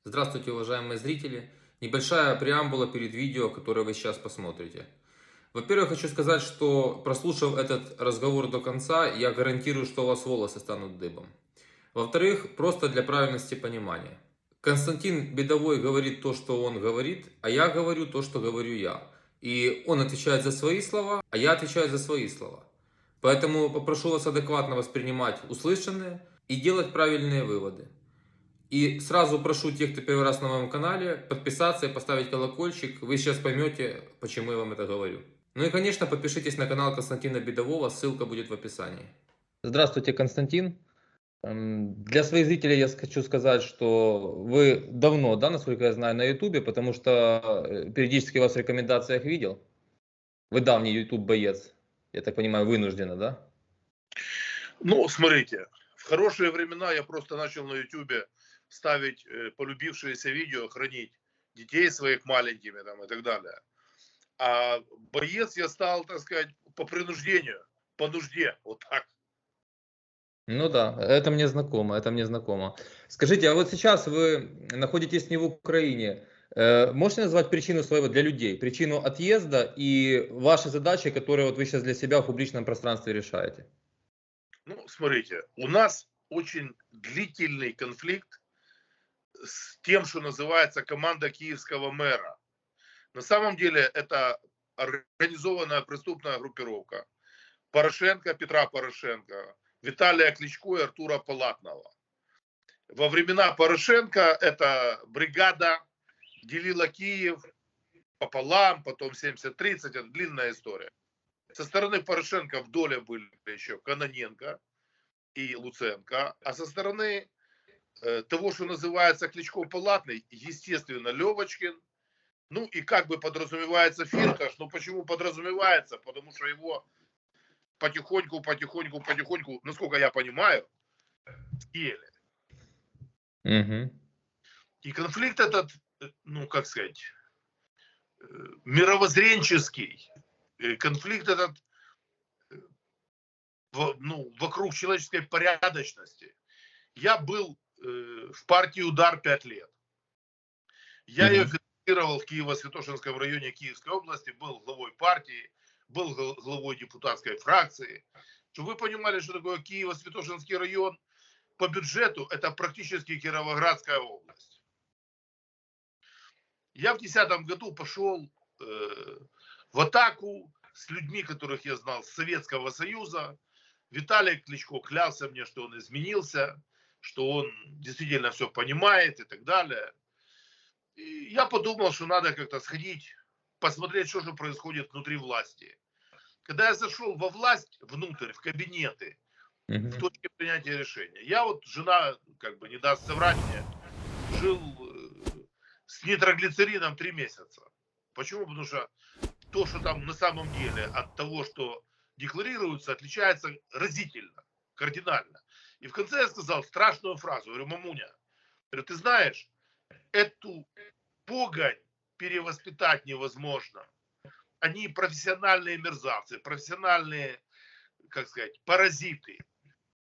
Здравствуйте, уважаемые зрители! Небольшая преамбула перед видео, которое вы сейчас посмотрите. Во-первых, хочу сказать, что прослушав этот разговор до конца, я гарантирую, что у вас волосы станут дыбом. Во-вторых, просто для правильности понимания. Константин Бедовой говорит то, что он говорит, а я говорю то, что говорю я. И он отвечает за свои слова, а я отвечаю за свои слова. Поэтому попрошу вас адекватно воспринимать услышанное и делать правильные выводы. И сразу прошу тех, кто первый раз на моем канале, подписаться и поставить колокольчик. Вы сейчас поймете, почему я вам это говорю. Ну и, конечно, подпишитесь на канал Константина Бедового, ссылка будет в описании. Здравствуйте, Константин. Для своих зрителей я хочу сказать, что вы давно, да, насколько я знаю, на ютубе, потому что периодически вас в рекомендациях видел. Вы давний ютуб боец, я так понимаю, вынужденно, да? Ну, смотрите, в хорошие времена я просто начал на ютубе ставить полюбившиеся видео, хранить детей своих маленькими там и так далее. А боец я стал, так сказать, по принуждению, по нужде, вот так. Ну да, это мне знакомо, это мне знакомо. Скажите, а вот сейчас вы находитесь не в Украине. Можете назвать причину своего для людей, причину отъезда и ваши задачи, которые вот вы сейчас для себя в публичном пространстве решаете? Ну, смотрите, у нас очень длительный конфликт с тем, что называется команда киевского мэра. На самом деле это организованная преступная группировка Порошенко, Петра Порошенко, Виталия Кличко и Артура Палатного. Во времена Порошенко эта бригада делила Киев пополам, потом 70-30, это длинная история. Со стороны Порошенко в доле были еще Кононенко и Луценко, а со стороны того, что называется Кличко-Палатный, естественно, Левочкин. Ну и как бы подразумевается Фирташ, но почему подразумевается? Потому что его потихоньку, насколько я понимаю, съели. Угу. И конфликт этот, ну как сказать, мировоззренческий, конфликт этот вокруг человеческой порядочности. Я был в партии «Удар» 5 лет. Я ее финансировал в Киево-Святошинском районе Киевской области, был главой партии, был главой депутатской фракции. Чтобы вы понимали, что такое Киево-Святошинский район по бюджету, это практически Кировоградская область. Я в 2010 году пошел в атаку с людьми, которых я знал с Советского Союза. Виталий Кличко клялся мне, что он изменился, что он действительно все понимает и так далее. И я подумал, что надо как-то сходить, посмотреть, что же происходит внутри власти. Когда я зашел во власть, внутрь, в кабинеты, в точке принятия решения, я вот, жена, как бы не даст соврать мне, жил с нитроглицерином 3 месяца. Почему? Потому что то, что там на самом деле от того, что декларируется, отличается разительно, кардинально. И в конце я сказал страшную фразу, говорю, мамуня, говорю, ты знаешь, эту погонь перевоспитать невозможно. Они профессиональные мерзавцы, профессиональные, как сказать, паразиты.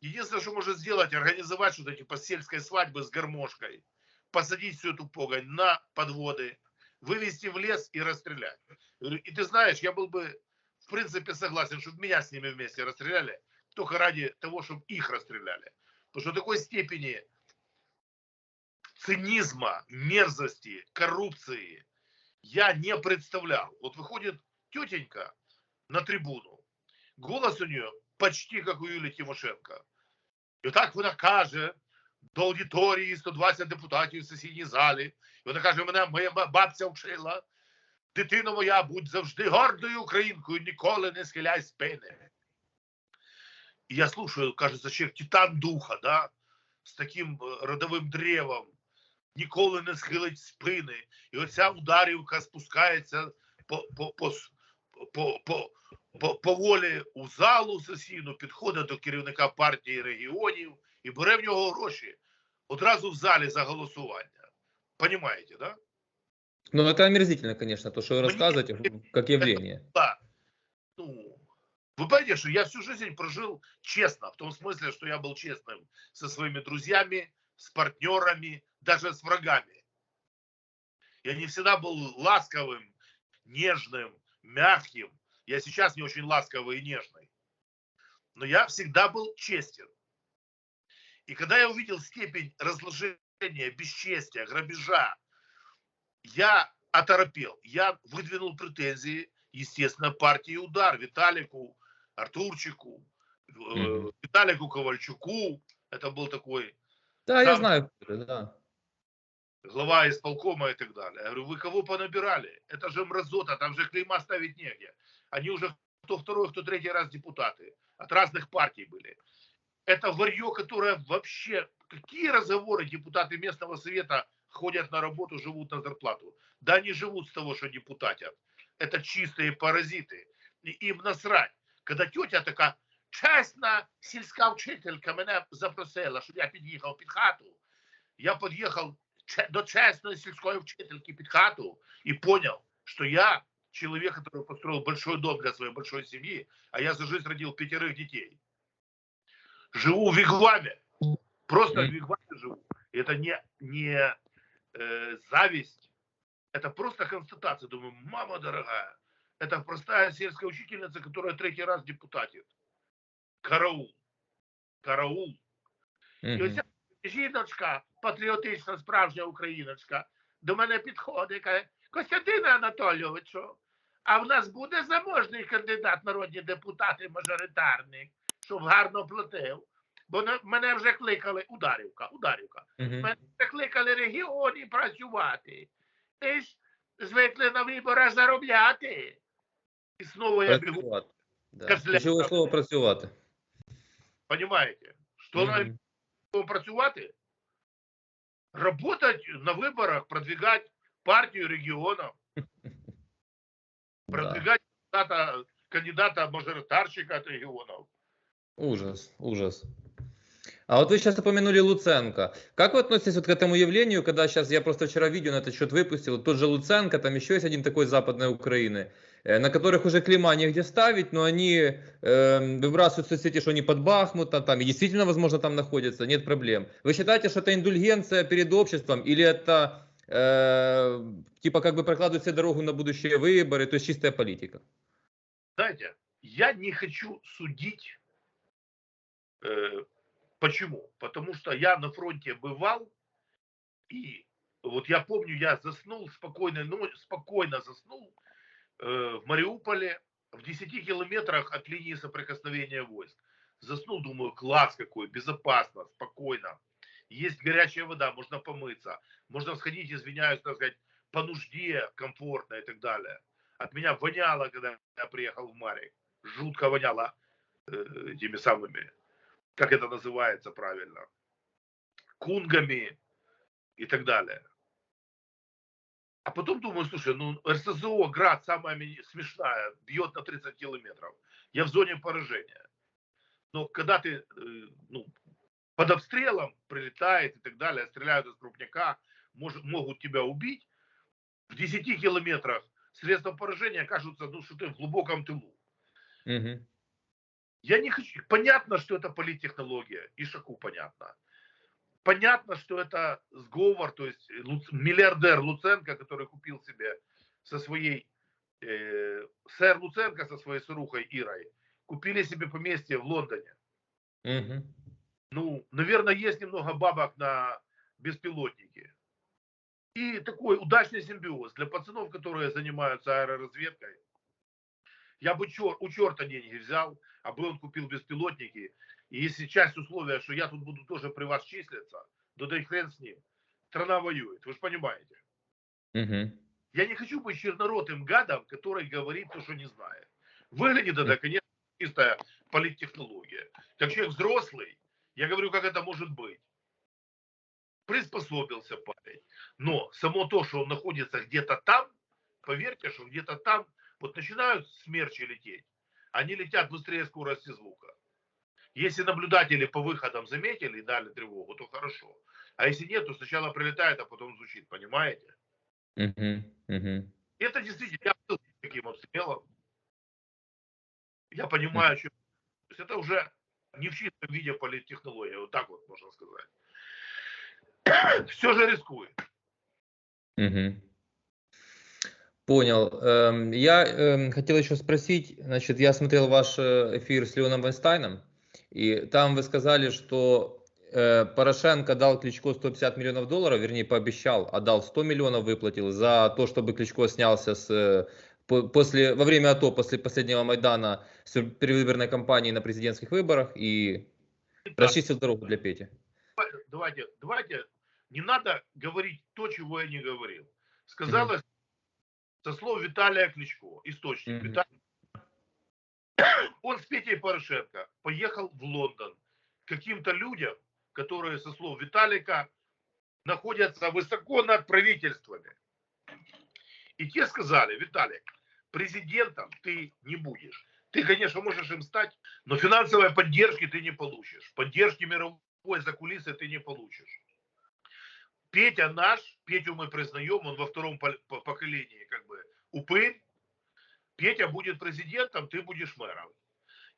Единственное, что может сделать, организовать что-то типа сельской свадьбы с гармошкой, посадить всю эту погонь на подводы, вывести в лес и расстрелять. И ты знаешь, я был бы в принципе согласен, чтобы меня с ними вместе расстреляли, только ради того, чтобы их расстреляли. Потому что в такой степени цинизма, мерзости, коррупции я не представлял. Вот выходит тетенька на трибуну, голос у нее почти как у Юлії Тимошенко. І так вона каже до аудиторії 120 депутатів в сесійній залі. І вона каже, мене моя бабця вчила, дитино моя, будь завжди гордою українкою, ніколи не схиляй спини. І я слушаю, кажется, человек титан духа, да, з таким родовим древом, ніколи не схилить спини. І оця ударівка спускається поволі у залу сесійну, підходить до керівника партії регіонів і бере в нього гроші одразу в залі за голосування. Понимаете, да? Ну, это омерзительно, конечно, то, что вы рассказываете, как явление. Да. Ну, вы понимаете, что я всю жизнь прожил честно, в том смысле, что я был честным со своими друзьями, с партнерами, даже с врагами. Я не всегда был ласковым, нежным, мягким. Я сейчас не очень ласковый и нежный. Но я всегда был честен. И когда я увидел степень разложения, бесчестия, грабежа, я оторопел. Я выдвинул претензии, естественно, партии «Удар», Виталику, Артурчику, Мгм. Виталику Ковальчуку. Это был такой Да, я сам знаю, кто это, да. глава исполкома и так далее. Я говорю, вы кого понабирали? Это же мразота, там же клейма ставить негде. Они уже кто второй, кто третий раз депутаты. От разных партий были. Это варье, которое вообще... Какие разговоры депутаты местного совета ходят на работу, живут на зарплату? Да они живут с того, что депутатят. Это чистые паразиты. И им насрать. Когда тетя така, чесна сільська вчителька мене запросила, щоб я під'їхав під хату. Я подъехал до честной сельской учительки під хату и понял, что я человек, который построил большой дом для своей большой семьи, а я за жизнь родил 5 детей. Живу в вигваме, просто в М. вигваме живу. И это не зависть, это просто констатация. Думаю, мама дорогая, это простая сельская учительница, которая 3-й раз депутатит. Караул, караул. І Мгм. оця жіночка, патріотична, справжня україночка, до мене підходить і каже, Костянтине Анатолійовичу, а в нас буде заможний кандидат народні депутати, мажоритарник, щоб гарно платив. Бо мене вже кликали, Ударівка, Мгм. мене вже кликали регіоні працювати. Ти ж звикли на виборах заробляти. І знову я бігу Працювати. Да. козля. Ключове слово працювати. Понимаете? Що нам Мгм. працювати? Работать на выборах, продвигать партию регионов, Да. продвигать кандидата-мажоритарщика от регионов. Ужас, ужас. А вот вы сейчас упомянули Луценко. Как вы относитесь вот к этому явлению, когда сейчас, я просто вчера видео на этот счет выпустил, тот же Луценко, там еще есть один такой из Западной Украины, на которых уже клейма негде ставить, но они выбрасывают в соцсети, что они под Бахмутом, там, и действительно, возможно, там находятся, нет проблем. Вы считаете, что это индульгенция перед обществом, или это типа как бы прокладывает себе дорогу на будущие выборы, то есть чистая политика? Знаете, я не хочу судить. Почему? Потому что я на фронте бывал, и вот я помню, я заснул, спокойно заснул в Мариуполе, в 10 километрах от линии соприкосновения войск. Заснул, думаю, класс какой, безопасно, спокойно. Есть горячая вода, можно помыться, можно сходить, извиняюсь, так сказать, по нужде, комфортно и так далее. От меня воняло, когда я приехал в Марик. Жутко воняло этими самыми, как это называется правильно, кунгами и так далее. А потом думаю, слушай, ну РСЗО, Град, самая смешная, бьет на 30 километров. Я в зоне поражения. Но когда ты ну, под обстрелом прилетает и так далее, стреляют из крупняка, могут тебя убить, в 10 километрах средства поражения кажутся, ну, что ты в глубоком тылу. Мгм. Я не хочу. Понятно, что это политтехнология, Ишаку понятно. Понятно, что это сговор, то есть миллиардер Луценко, который купил себе со своей, сэр Луценко со своей сырухой Ирой, купили себе поместье в Лондоне. Мгм. Ну, наверное, есть немного бабок на беспилотники. И такой удачный симбиоз для пацанов, которые занимаются аэроразведкой. Я бы у черта деньги взял, а бы он купил беспилотники. И если часть условия, что я тут буду тоже при вас числиться, да и хрен с ним. Страна воюет, вы же понимаете. Мгм. Я не хочу быть черноротым гадом, который говорит то, что не знает. Выглядит это, конечно, чистая политтехнология. Как человек взрослый, я говорю, как это может быть. Приспособился парень. Но само то, что он находится где-то там, поверьте, что где-то там, вот начинают смерчи лететь, они летят быстрее скорости звука. Если наблюдатели по выходам заметили и дали тревогу, то хорошо. А если нет, то сначала прилетает, а потом звучит, понимаете? Мгм. Мгм. И это действительно, я был таким обстрелом. Я Мгм. понимаю, что то есть это уже не в чистом виде политтехнология, вот так вот можно сказать. Все же рискует. Мгм. Понял. Я хотел еще спросить, значит, я смотрел ваш эфир с Леоном Вайнстайном, и там вы сказали, что Порошенко дал Кличко 150 миллионов долларов, вернее, пообещал, а дал 100 миллионов выплатил за то, чтобы Кличко снялся во время АТО, после последнего Майдана, с предвыборной кампании на президентских выборах и Так, расчистил дорогу для Пети. давайте, не надо говорить то, чего я не говорил. Мгм. Сказалось со слов Виталия Кличко, источник. Мгм. Он с Петей Порошенко поехал в Лондон к каким-то людям, которые, со слов Виталика, находятся высоко над правительствами. И те сказали: Виталик, президентом ты не будешь. Ты, конечно, можешь им стать, но финансовой поддержки ты не получишь. Поддержки мировой за кулисы ты не получишь. Петя наш, Петю мы признаем, он во втором поколении как бы упырь. Петя будет президентом, ты будешь мэром.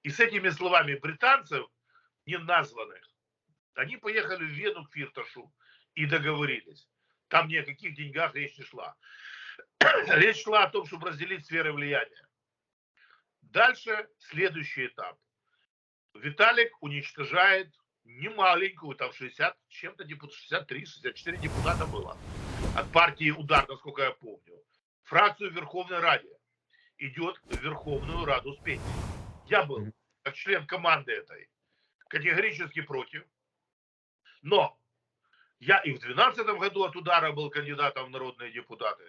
И с этими словами британцев, не названных, они поехали в Вену к Фирташу и договорились. Там ни о каких деньгах речь не шла. Речь шла о том, чтобы разделить сферы влияния. Дальше следующий этап. Виталик уничтожает немаленькую, там 60 чем-то, 63, 64 депутата было от партии «Удар», насколько я помню. Фракцию в Верховной Раде. Идет в Верховную Раду с Петей. Я был, как член команды этой, категорически против. Но я и в 2012 году от «Удара» был кандидатом в народные депутаты.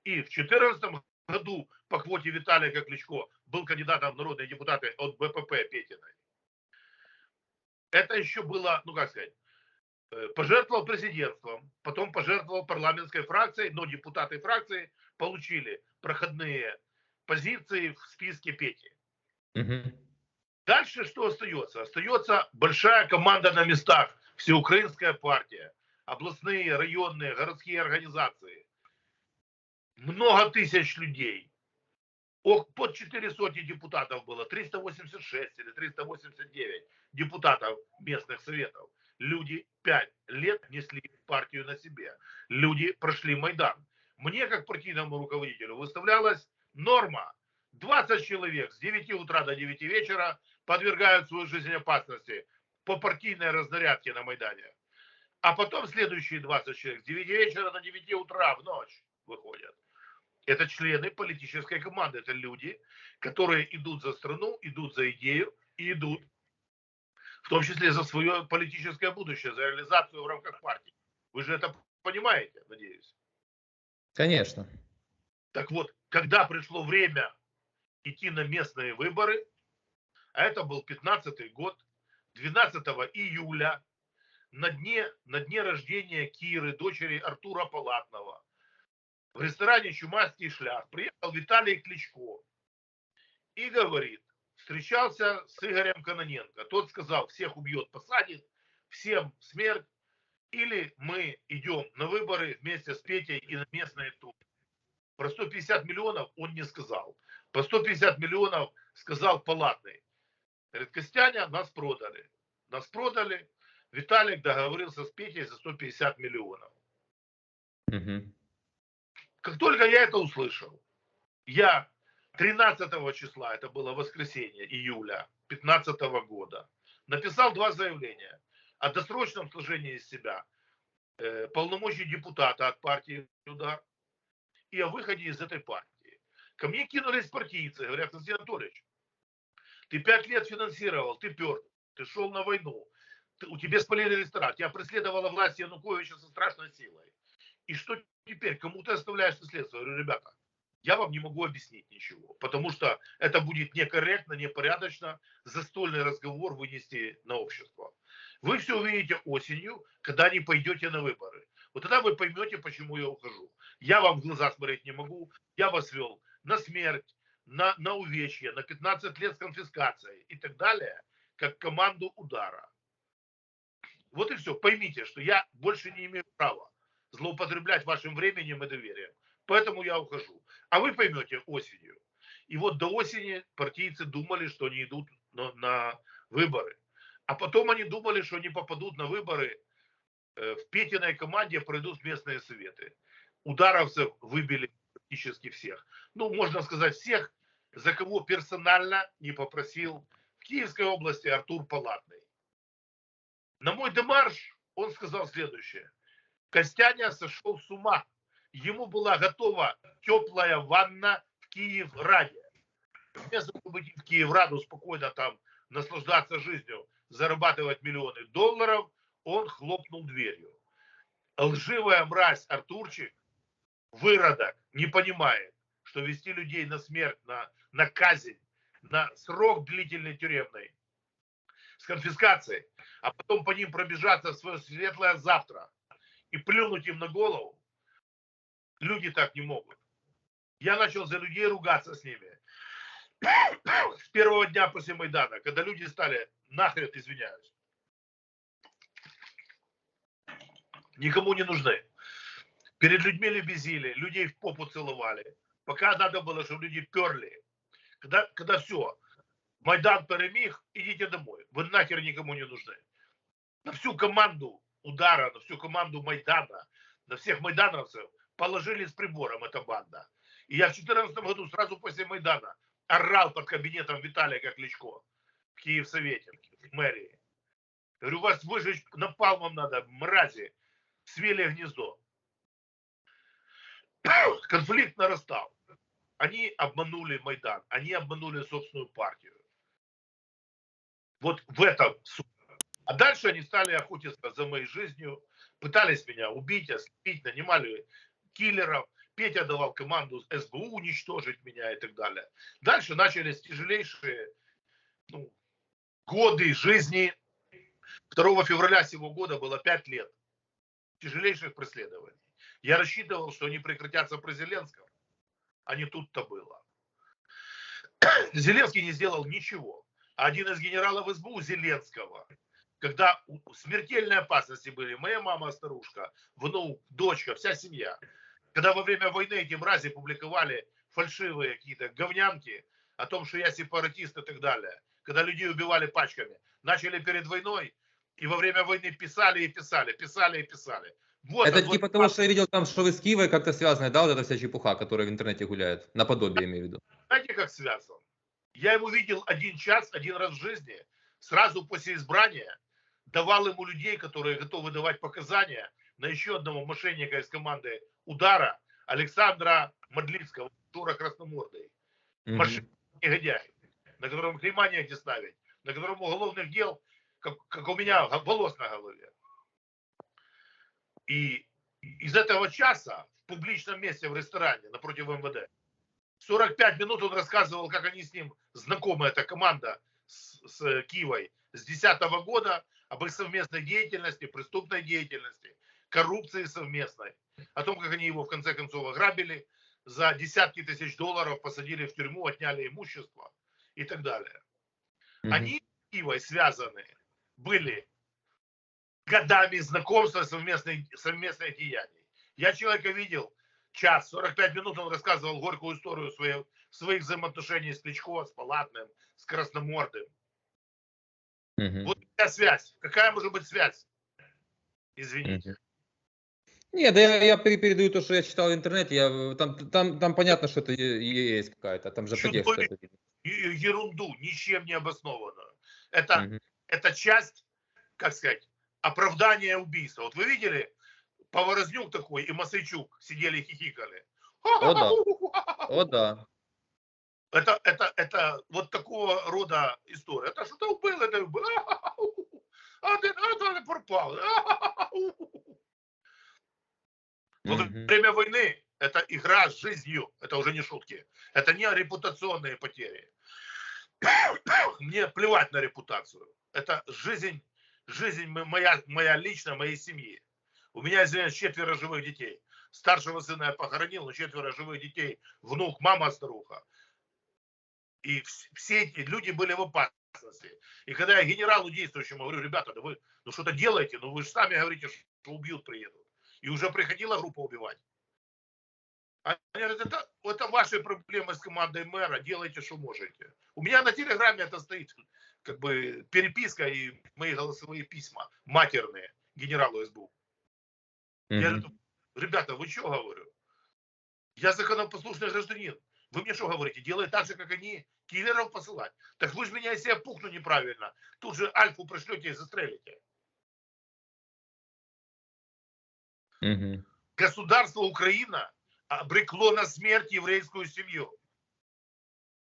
И в 2014 году по квоте Виталия Кличко был кандидатом в народные депутаты от БПП Петиной. Это еще было, ну как сказать, пожертвовал президентством, потом пожертвовал парламентской фракцией, но депутаты фракции получили проходные позиции в списке Пети. Мгм. Дальше что остается? Остается большая команда на местах, всеукраинская партия, областные, районные, городские организации. Много тысяч людей. Под 400 депутатов было, 386 или 389 депутатов местных советов. Люди 5 лет несли партию на себе. Люди прошли Майдан. Мне, как партийному руководителю, выставлялась норма. 20 человек с 9 утра до 9 вечера подвергают свою жизнь опасности по партийной разнарядке на Майдане. А потом следующие 20 человек с 9 вечера до 9 утра в ночь выходят. Это члены политической команды, это люди, которые идут за страну, идут за идею и идут в том числе за свое политическое будущее, за реализацию в рамках партии. Вы же это понимаете, надеюсь. Конечно. Так вот, когда пришло время идти на местные выборы, а это был 15-й год, 12 июля, на дне рождения Киры, дочери Артура Палатного, в ресторане «Чумацкий шлях» приехал Виталий Кличко и говорит, встречался с Игорем Кононенко. Тот сказал: всех убьет, посадит, всем смерть, или мы идем на выборы вместе с Петей и на местные туры. Про 150 миллионов он не сказал. По 150 миллионов сказал Палатный. Говорит: Костяня, нас продали. Нас продали. Виталик договорился с Петей за 150 миллионов. Мгм. Как только я это услышал, я 13 числа, это было воскресенье, июля 2015 года, написал 2 заявления о досрочном сложении из себя полномочий депутата от партии «Удар» и о выходе из этой партии. Ко мне кинулись партийцы, говорят: Константин Анатольевич, ты 5 лет финансировал, ты пер, ты шел на войну, у тебя спалили ресторан, тебя преследовала власть Януковича со страшной силой. И что теперь? Кому ты оставляешь наследство? Я говорю: ребята, я вам не могу объяснить ничего, потому что это будет некорректно, непорядочно застольный разговор вынести на общество. Вы все увидите осенью, когда не пойдете на выборы. Вот тогда вы поймете, почему я ухожу. Я вам в глаза смотреть не могу, я вас вел на смерть, на увечье, на 15 лет с конфискацией и так далее, как команду «Удара». Вот и все. Поймите, что я больше не имею права злоупотреблять вашим временем и доверием. Поэтому я ухожу. А вы поймете осенью. И вот до осени партийцы думали, что они идут на выборы. А потом они думали, что они попадут на выборы в Петиной команде, пройдут местные советы. Ударовцев выбили практически всех. Ну, можно сказать, всех, за кого персонально не попросил в Киевской области Артур Палатный. На мой демарш он сказал следующее. Костяня сошел с ума. Ему была готова теплая ванна в Киевраде. Вместо того, чтобы идти в Киевраду спокойно там наслаждаться жизнью, зарабатывать миллионы долларов, он хлопнул дверью. Лживая мразь Артурчик, выродок, не понимает, что вести людей на смерть, на казнь, на срок длительный тюремный, с конфискацией, а потом по ним пробежаться в свое светлое завтра и плюнуть им на голову, люди так не могут. Я начал за людей ругаться с ними. С первого дня после Майдана, когда люди стали, нахрен извиняюсь, никому не нужны. Перед людьми лебезили, людей в попу целовали. Пока надо было, чтобы люди перли. Когда все, Майдан перемиг, идите домой. Вы нахер никому не нужны. На всю команду удара, на всю команду Майдана, на всех майдановцев положили с прибором эта банда. И я в 2014 году, сразу после Майдана, орал под кабинетом Виталия Кличко в Киевсовете, в мэрии. Говорю, вас выжечь напалмом надо, мрази, свели гнездо. Конфликт нарастал. Они обманули Майдан, они обманули собственную партию. Вот в этом суть. А дальше они стали охотиться за моей жизнью, пытались меня убить, ослепить, нанимали киллеров. Петя давал команду СБУ уничтожить меня и так далее. Дальше начались тяжелейшие годы жизни. 2 февраля сего года было 5 лет тяжелейших преследований. Я рассчитывал, что они прекратятся при Зеленском, а не тут-то было. Зеленский не сделал ничего. Один из генералов СБУ Зеленского, когда в смертельной опасности были моя мама, старушка, внук, дочка, вся семья, когда во время войны эти мрази публиковали фальшивые какие-то говнянки о том, что я сепаратист и так далее, когда людей убивали пачками, начали перед войной и во время войны писали и писали, писали и писали. Вот это типа того, что я видел там, что вы с Киевой как-то связаны, да, вот эта вся чепуха, которая в интернете гуляет, наподобие имею в виду. Знаете, как связан? Я его видел 1 час, 1 раз в жизни, сразу после избрания, давал ему людей, которые готовы давать показания на еще одного мошенника из команды удара, Александра Мадлицкого, дура красномордый. Мошенник, негодяй, на котором клейма негде ставить, на котором уголовных дел, как у меня, волос на голове. И из этого часа в публичном месте в ресторане напротив МВД 45 минут он рассказывал, как они с ним, знакомы, эта команда с Киевой с 2010 года, об их совместной деятельности, преступной деятельности, коррупции совместной, о том, как они его в конце концов ограбили, за десятки тысяч долларов посадили в тюрьму, отняли имущество и так далее. Они с Киевой связаны были годами знакомства, совместных деяний. Я человека видел, час, 45 минут он рассказывал горькую историю своих взаимоотношений с Кличко, с Палатным, с Красномордым. Вот такая связь. Какая может быть связь? Извините. Нет, да я передаю то, что я читал в интернете. Там понятно, что это есть какая-то, там же по тексту это видно. Ерунду, ничем не обоснованную. Это часть, как сказать, оправдания убийства. Вот вы видели, Поворознюк такой и Масайчук сидели и хихикали. О да, о да. Это вот такого рода история. Это что-то убил, это убил. А ты пропал. Во время войны это игра с жизнью. Это уже не шутки. Это не репутационные потери. Мне плевать на репутацию. Это жизнь моя личная, моей семьи. У меня, извиняюсь, 4 живых детей. Старшего сына я похоронил, но 4 живых детей. Внук, мама, старуха. И все эти люди были в опасности. И когда я генералу действующему говорю, ребята, да вы что-то делаете, вы же сами говорите, что убьют, приедут. И уже приходила группа убивать. Они говорят, это ваши проблемы с командой мэра, делайте, что можете. У меня на телеграме это стоит, как бы переписка и мои голосовые письма матерные генералу СБУ. Я говорю, ребята, вы что, говорю? Я законопослушный гражданин. Вы мне что говорите? Делай так же, как они, киллеров посылать. Так вы же меня, если я пухну неправильно, тут же Альфу пришлете и застрелите. Мгм. Государство Украина обрекло на смерть еврейскую семью.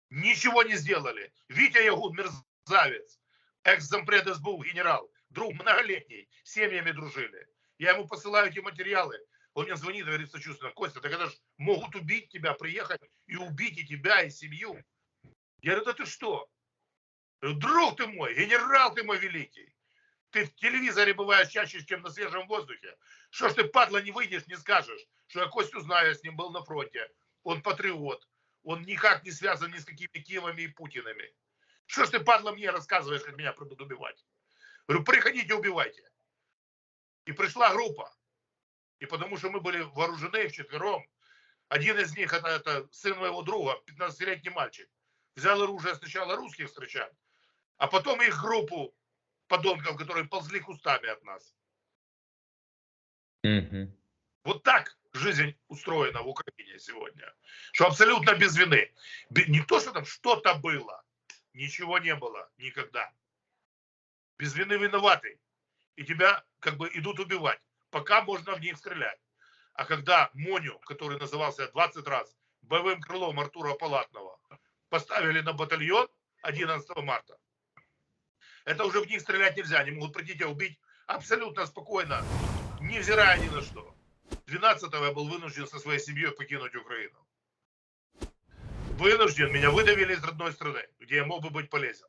Ничего не сделали. Витя Ягун, мерзавец, экс-зампред СБУ, генерал, друг многолетний, семьями дружили. Я ему посылаю эти материалы. Он мне звонит, говорит сочувственно: Костя, так это ж могут убить тебя, приехать и убить и тебя, и семью. Я говорю: да ты что? Друг ты мой, генерал ты мой великий. Ты в телевизоре бываешь чаще, чем на свежем воздухе. Что ж ты, падла, не выйдешь, не скажешь, что я Костю знаю, я с ним был на фронте. Он патриот. Он никак не связан ни с какими Киевами и Путинами. Что ж ты, падла, мне рассказываешь, как меня будут убивать? Говорю: приходите, убивайте. И пришла группа. И потому что мы были вооружены вчетвером, один из них, это сын моего друга, 15-летний мальчик, взял оружие сначала русских встречать, а потом их группу подонков, которые ползли кустами от нас. Мгм. Вот так жизнь устроена в Украине сегодня. Что абсолютно без вины. Не то, что там что-то было. Ничего не было никогда. Без вины виноватый. И тебя как бы идут убивать. Пока можно в них стрелять. А когда Моню, который назывался 20 раз боевым крылом Артура Палатного, поставили на батальон 11 марта, это уже в них стрелять нельзя. Они могут прийти тебя убить абсолютно спокойно, невзирая ни на что. 12-го я был вынужден со своей семьей покинуть Украину. Вынужден, меня выдавили из родной страны, где я мог бы быть полезен.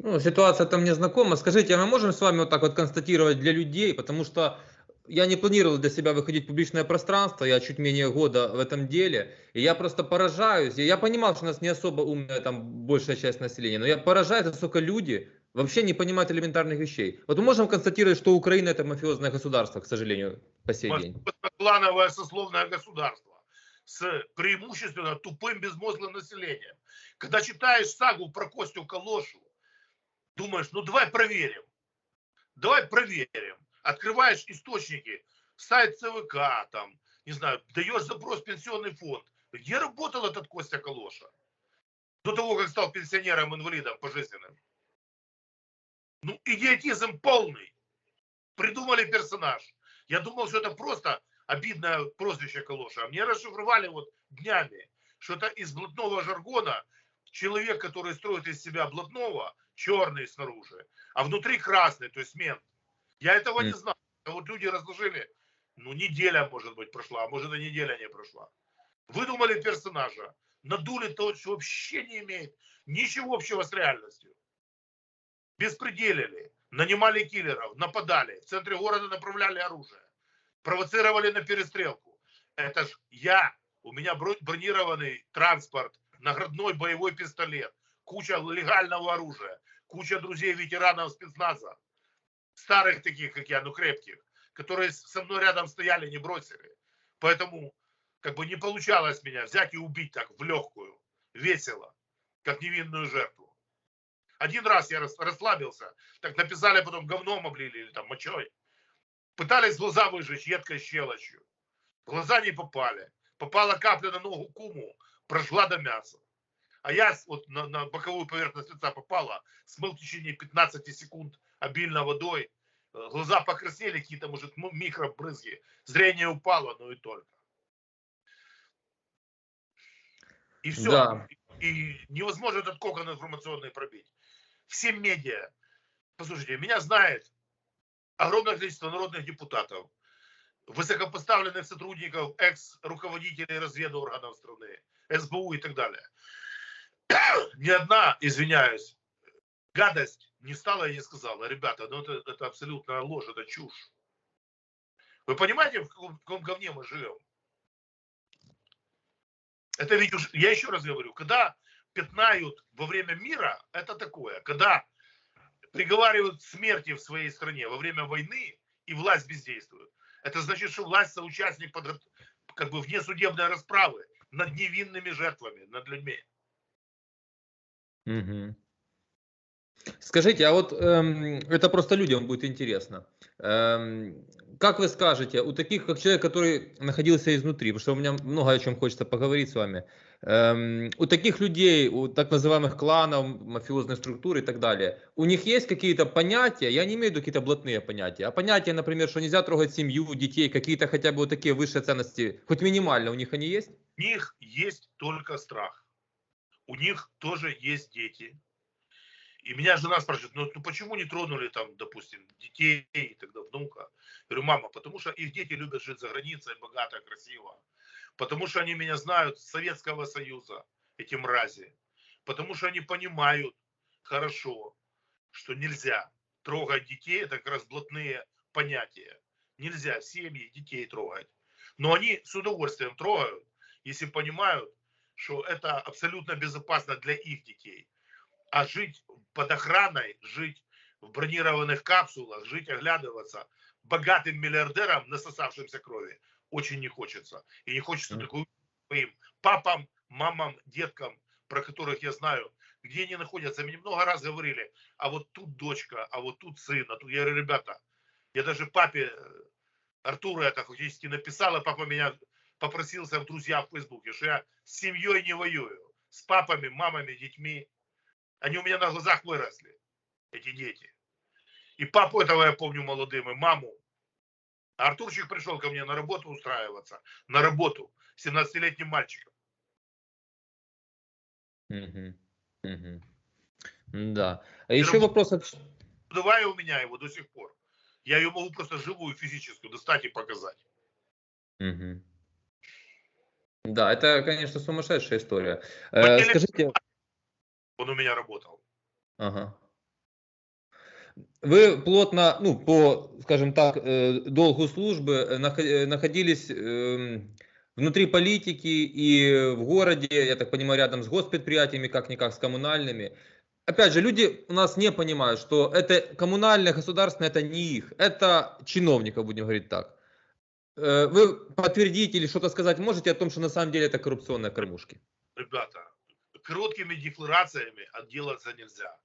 Ну, ситуация там мне знакома. Скажите, а мы можем с вами вот так вот констатировать для людей, потому что я не планировал для себя выходить в публичное пространство, я чуть менее года в этом деле, и я просто поражаюсь. Я понимал, что у нас не особо умная там большая часть населения, но я поражаюсь, насколько люди вообще не понимают элементарных вещей. Вот мы можем констатировать, что Украина это мафиозное государство, к сожалению, по сей день. Клановое сословное государство с преимущественно тупым безмозглым населением. Когда читаешь сагу про Костю Калошу, думаешь: ну давай проверим. Давай проверим. Открываешь источники, сайт ЦВК, там, не знаю, даешь запрос в пенсионный фонд. Где работал этот Костя Калоша? До того, как стал пенсионером-инвалидом пожизненным. Ну, идиотизм полный. Придумали персонаж. Я думал, что это просто обидное прозвище Калоша. А мне расшифровали вот днями, что это из блатного жаргона человек, который строит из себя блатного, черный снаружи, а внутри красный, то есть мент. Я этого не знал. А вот люди разложили, ну, неделя, может быть, прошла, а может, и неделя не прошла. Выдумали персонажа, надули то, что вообще не имеет ничего общего с реальностью. Беспределили, нанимали киллеров, нападали, в центре города направляли оружие, провоцировали на перестрелку. Это ж я, у меня бронированный транспорт, наградной боевой пистолет, куча легального оружия, куча друзей ветеранов спецназа, старых таких, как я, но крепких, которые со мной рядом стояли, не бросили. Поэтому как бы не получалось меня взять и убить так в легкую, весело, как невинную жертву. Один раз я расслабился, так написали, потом говном облили или там мочой. Пытались глаза выжечь едкой щелочью. Глаза не попали. Попала капля на ногу куму, прожгла до мяса. А я вот на боковую поверхность лица попала, смыл в течение 15 секунд обильно водой. Глаза покраснели, какие-то, может, микробрызги. Зрение упало, но и только. И все. Да. И невозможно этот кокон информационный пробить. Все медиа. Послушайте, меня знает огромное количество народных депутатов, высокопоставленных сотрудников, экс-руководителей разведорганов страны, СБУ и так далее. Ни одна, извиняюсь, гадость не встала и не сказала: ребята, ну это абсолютная ложь, это чушь. Вы понимаете, в каком говне мы живем? Это ведь уж, я еще раз говорю, когда пятнают во время мира, это такое. Когда приговаривают к смерти в своей стране во время войны и власть бездействует, это значит, что власть соучастник как бы внесудебной расправы над невинными жертвами, над людьми. Мгм. Скажите, а вот это просто людям будет интересно. Эм, как вы скажете, у таких, как человек, который находился изнутри, потому что у меня много о чем хочется поговорить с вами, у таких людей, у так называемых кланов, мафиозных структур и так далее, у них есть какие-то понятия, я не имею в виду какие-то блатные понятия, а понятия, например, что нельзя трогать семью, детей, какие-то хотя бы вот такие высшие ценности, хоть минимально у них они есть? У них есть только страх. У них тоже есть дети. И меня жена спрашивает, ну почему не тронули там, допустим, детей и тогда внука? Я говорю, мама, потому что их дети любят жить за границей, богато, красиво. Потому что они меня знают с Советского Союза, эти мрази. Потому что они понимают хорошо, что нельзя трогать детей, это как раз блатные понятия. Нельзя семьи детей трогать. Но они с удовольствием трогают, если понимают, что это абсолютно безопасно для их детей. А жить под охраной, жить в бронированных капсулах, жить, оглядываться богатым миллиардерам, насосавшимся крови, очень не хочется. И не хочется такой своим папам, мамам, деткам, про которых я знаю, где они находятся. Мне много раз говорили, а вот тут дочка, а вот тут сын. А тут... Я говорю, ребята, я даже папе Артуру это фактически написал, а папа меня попросился в друзья в Фейсбуке, что я с семьей не воюю, с папами, мамами, детьми. Они у меня на глазах выросли, эти дети. И папу этого я помню молодым, и маму. А Артурчик пришел ко мне на работу устраиваться. На работу. 17-летним мальчиком. Мгм. Мгм. Да. А И еще работа вопрос. у меня его до сих пор. Я ее могу просто живую, физическую достать и показать. Мгм. Да, это, конечно, сумасшедшая история. В отделе Скажите, он у меня работал. ага. Вы плотно, ну, по, скажем так, долгу службы находились внутри политики и в городе, я так понимаю, рядом с госпредприятиями, как-никак с коммунальными. Опять же, люди у нас не понимают, что это коммунальное, государственное, это не их, это чиновников, будем говорить так. Вы подтвердите или что-то сказать можете о том, что на самом деле это коррупционные кормушки? Ребята, короткими декларациями отделаться нельзя.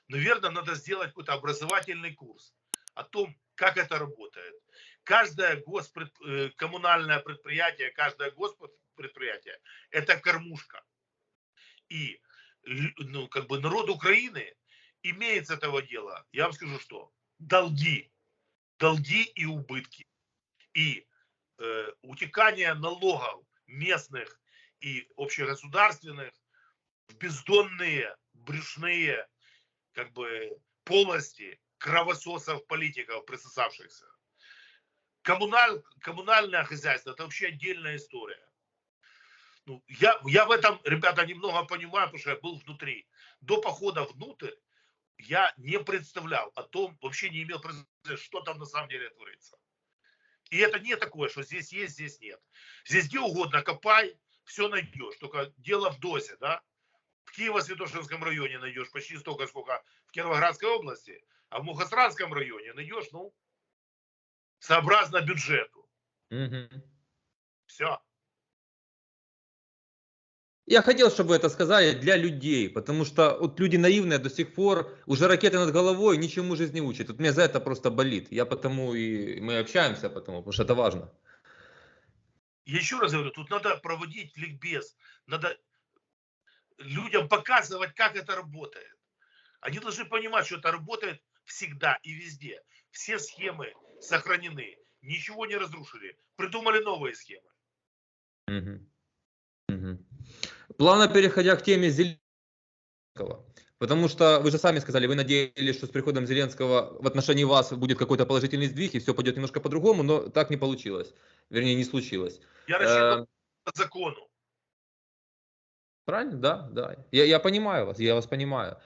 Наверное, надо сделать какой-то образовательный курс о том, как это работает. Каждое коммунальное предприятие, каждое госпредприятие – это кормушка. И ну, как бы народ Украины имеет с этого дела, я вам скажу что, долги. Долги и убытки. И утекание налогов местных и общегосударственных в бездонные, брюшные как бы полости кровососов политиков, присосавшихся. Коммунальное хозяйство – это вообще отдельная история. Ну, я в этом, ребята, немного понимаю, потому что я был внутри. До похода внутрь я не представлял о том, вообще не имел представления, что там на самом деле творится. И это не такое, что здесь есть, здесь нет. Здесь где угодно копай, все найдешь. Только дело в дозе, да? В Киево-Святошинском районе найдешь почти столько, сколько в Кировоградской области, а в Мухосранском районе найдешь, ну, сообразно бюджету. Мгм. Все. Я хотел, чтобы вы это сказали для людей, потому что вот люди наивные до сих пор, уже ракеты над головой, ничему жизнь не учат. Вот мне за это просто болит. Я потому и мы общаемся, потому что это важно. Еще раз говорю, тут надо проводить ликбез, надо людям показывать, как это работает. Они должны понимать, что это работает всегда и везде. Все схемы сохранены, ничего не разрушили, придумали новые схемы. Мгм. Мгм. Плавно переходя к теме Зеленского. Потому что вы же сами сказали, вы надеялись, что с приходом Зеленского в отношении вас будет какой-то положительный сдвиг, и все пойдет немножко по-другому, но так не получилось. Вернее, не случилось. Я рассчитывал Э, по закону. Правильно? Да, да. Я понимаю вас, я вас понимаю.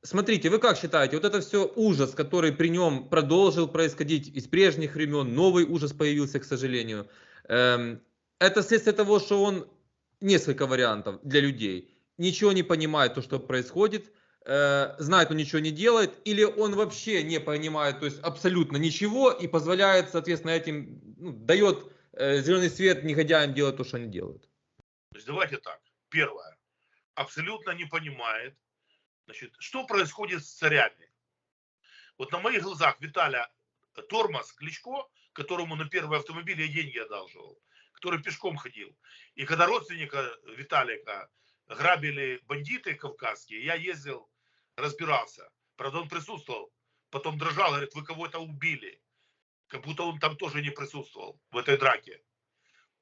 Смотрите, вы как считаете, вот это все ужас, который при нем продолжил происходить из прежних времен, новый ужас появился, к сожалению. Эм, Это следствие того, что он несколько вариантов для людей. Ничего не понимает то, что происходит, знает, но ничего не делает, или он вообще не понимает, то есть абсолютно ничего и позволяет, соответственно, этим, ну, дает зеленый свет негодяям делать то, что они делают. То есть давайте так. Первое. Абсолютно не понимает. Значит, что происходит с царями? Вот на моих глазах Виталя Тормоз Кличко, которому на первый автомобиль я деньги одалживал, который пешком ходил. И когда родственника Виталика грабили бандиты кавказские, я ездил, разбирался. Правда, он присутствовал. Потом дрожал, говорит, вы кого-то убили. Как будто он там тоже не присутствовал в этой драке.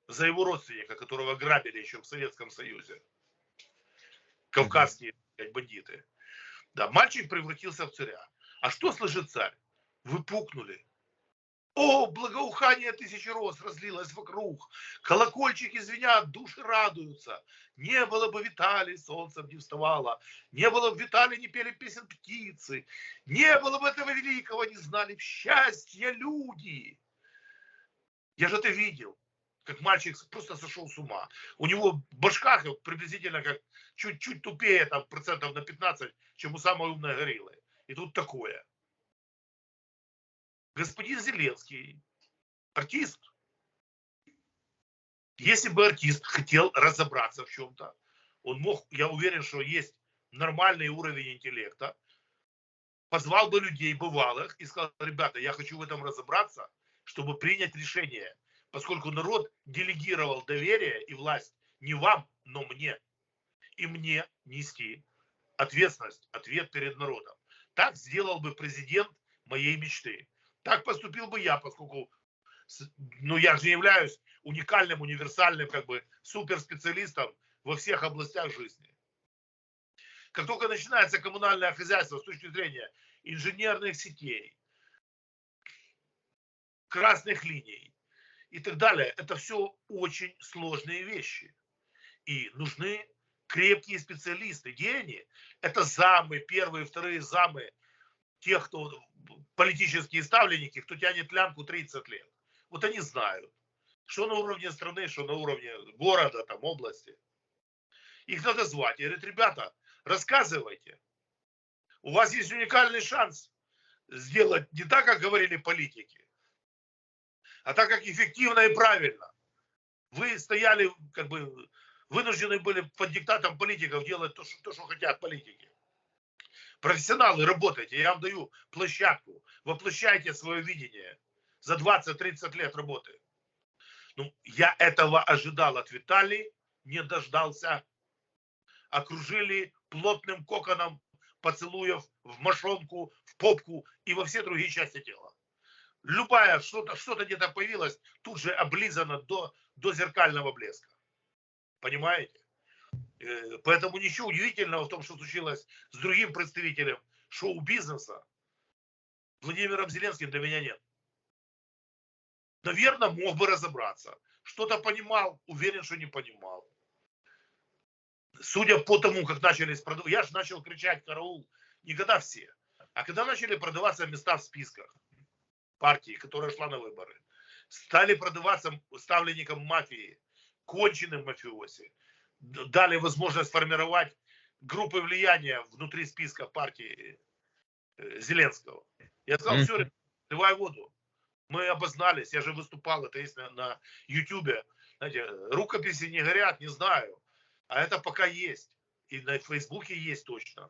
За его родственника, которого грабили еще в Советском Союзе. Кавказские бандиты. Да, мальчик превратился в царя. А что слышит царь? Вы пукнули. О, благоухание тысячи роз разлилось вокруг. Колокольчики звенят, души радуются. Не было бы Виталий, солнцем не вставало. Не было бы Виталий, не пели песен птицы. Не было бы этого великого, не знали б счастья люди. Я же это видел, как мальчик просто сошел с ума. У него башка приблизительно как чуть-чуть тупее, там, процентов на 15, чем у самой умной гориллы. И тут такое. Господин Зеленский, артист. Если бы артист хотел разобраться в чем-то, он мог, я уверен, что есть нормальный уровень интеллекта, позвал бы людей бывалых и сказал, ребята, я хочу в этом разобраться, чтобы принять решение, поскольку народ делегировал доверие и власть не вам, но мне. И мне нести ответственность, ответ перед народом. Так сделал бы президент моей мечты. Так поступил бы я, поскольку, ну, я же являюсь уникальным, универсальным, как бы, суперспециалистом во всех областях жизни. Как только начинается коммунальное хозяйство с точки зрения инженерных сетей, красных линий и так далее, это все очень сложные вещи. И нужны крепкие специалисты. Где они? Это замы, первые, вторые замы тех, кто политические ставленники, кто тянет лямку 30 лет. Вот они знают, что на уровне страны, что на уровне города, там, области. Их надо звать. И говорят, ребята, рассказывайте. У вас есть уникальный шанс сделать не так, как говорили политики, а так, как эффективно и правильно. Вы стояли, как бы, вынуждены были под диктатом политиков делать то, что хотят политики. Профессионалы, работайте, я вам даю площадку, воплощайте свое видение за 20-30 лет работы. Ну, я этого ожидал от Виталия, не дождался. Окружили плотным коконом поцелуев в мошонку, в попку и во все другие части тела. Любая, что-то где-то появилось, тут же облизано до зеркального блеска. Понимаете? Поэтому ничего удивительного в том, что случилось с другим представителем шоу-бизнеса, Владимиром Зеленским, для меня нет. Наверное, мог бы разобраться. Что-то понимал, уверен, что не понимал. Судя по тому, как начались продавать, я же начал кричать караул не когда все, а когда начали продаваться места в списках партии, которая шла на выборы. Стали продаваться ставленникам мафии, конченным мафиози. Дали возможность формировать группы влияния внутри списка партии Зеленского. Я сказал, все, давай воду. Мы обознались, я же выступал, это есть на Ютубе. Знаете, рукописи не горят, не знаю. А это пока есть. И на Фейсбуке есть точно.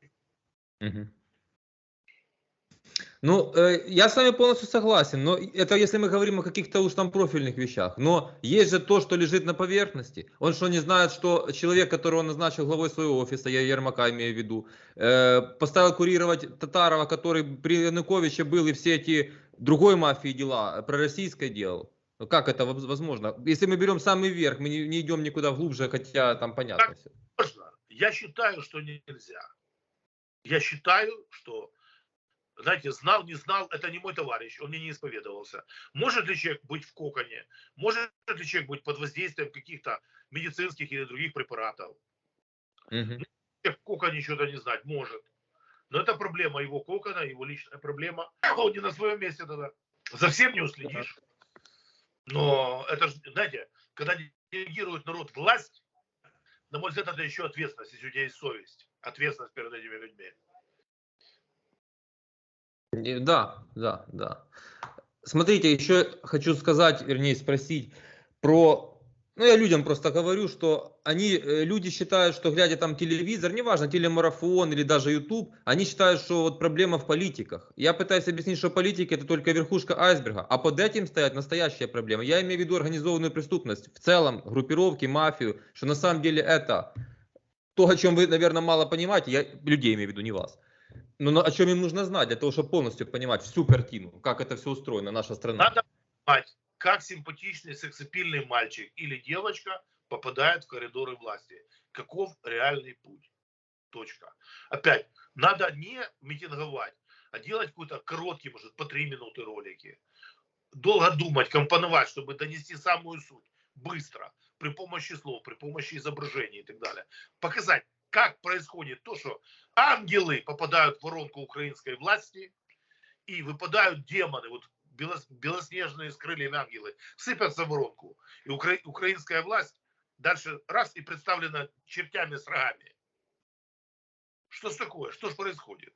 Ну, я с вами полностью согласен, но это если мы говорим о каких-то уж там профильных вещах. Но есть же то, что лежит на поверхности. Он что, не знает, что человек, которого он назначил главой своего офиса, я Ермака имею в виду, поставил курировать Татарова, который при Януковиче был и все эти другой мафии дела, пророссийское делал. Ну, как это возможно? Если мы берем самый верх, мы не идем никуда глубже, хотя там понятно все. Я считаю, что нельзя. Я считаю, что, знаете, знал, не знал, это не мой товарищ, он мне не исповедовался. Может ли человек быть в коконе? Может ли человек быть под воздействием каких-то медицинских или других препаратов? В коконе что-то не знать, может. Но это проблема его кокона, его личная проблема. Он не на своем месте тогда. За всем не уследишь. Но это же, знаете, когда делегирует народ власть, на мой взгляд, это еще ответственность, если у тебя есть совесть. Ответственность перед этими людьми. Да. Смотрите, еще хочу сказать, вернее спросить про Ну, я людям просто говорю, что люди считают, что глядя там телевизор, неважно, телемарафон или даже YouTube, они считают, что вот проблема в политиках. Я пытаюсь объяснить, что политики это только верхушка айсберга, а под этим стоят настоящая проблема. Я имею в виду организованную преступность, в целом группировки, мафию, что на самом деле это то, о чем вы, наверное, мало понимаете, я людей имею в виду, не вас. Но о чем им нужно знать, для того, чтобы полностью понимать всю картину, как это все устроено, наша страна. Надо понимать, как симпатичный сексапильный мальчик или девочка попадает в коридоры власти. Каков реальный путь. Точка. Опять, надо не митинговать, а делать какой-то короткий, может, по 3 минуты ролики. Долго думать, компоновать, чтобы донести самую суть. Быстро. При помощи слов, при помощи изображений и так далее. Показать, как происходит то, что ангелы попадают в воронку украинской власти и выпадают демоны, вот белоснежные с крыльями ангелы, сыпятся в воронку. И украинская власть дальше раз и представлена чертями с рогами. Что ж такое? Что ж происходит?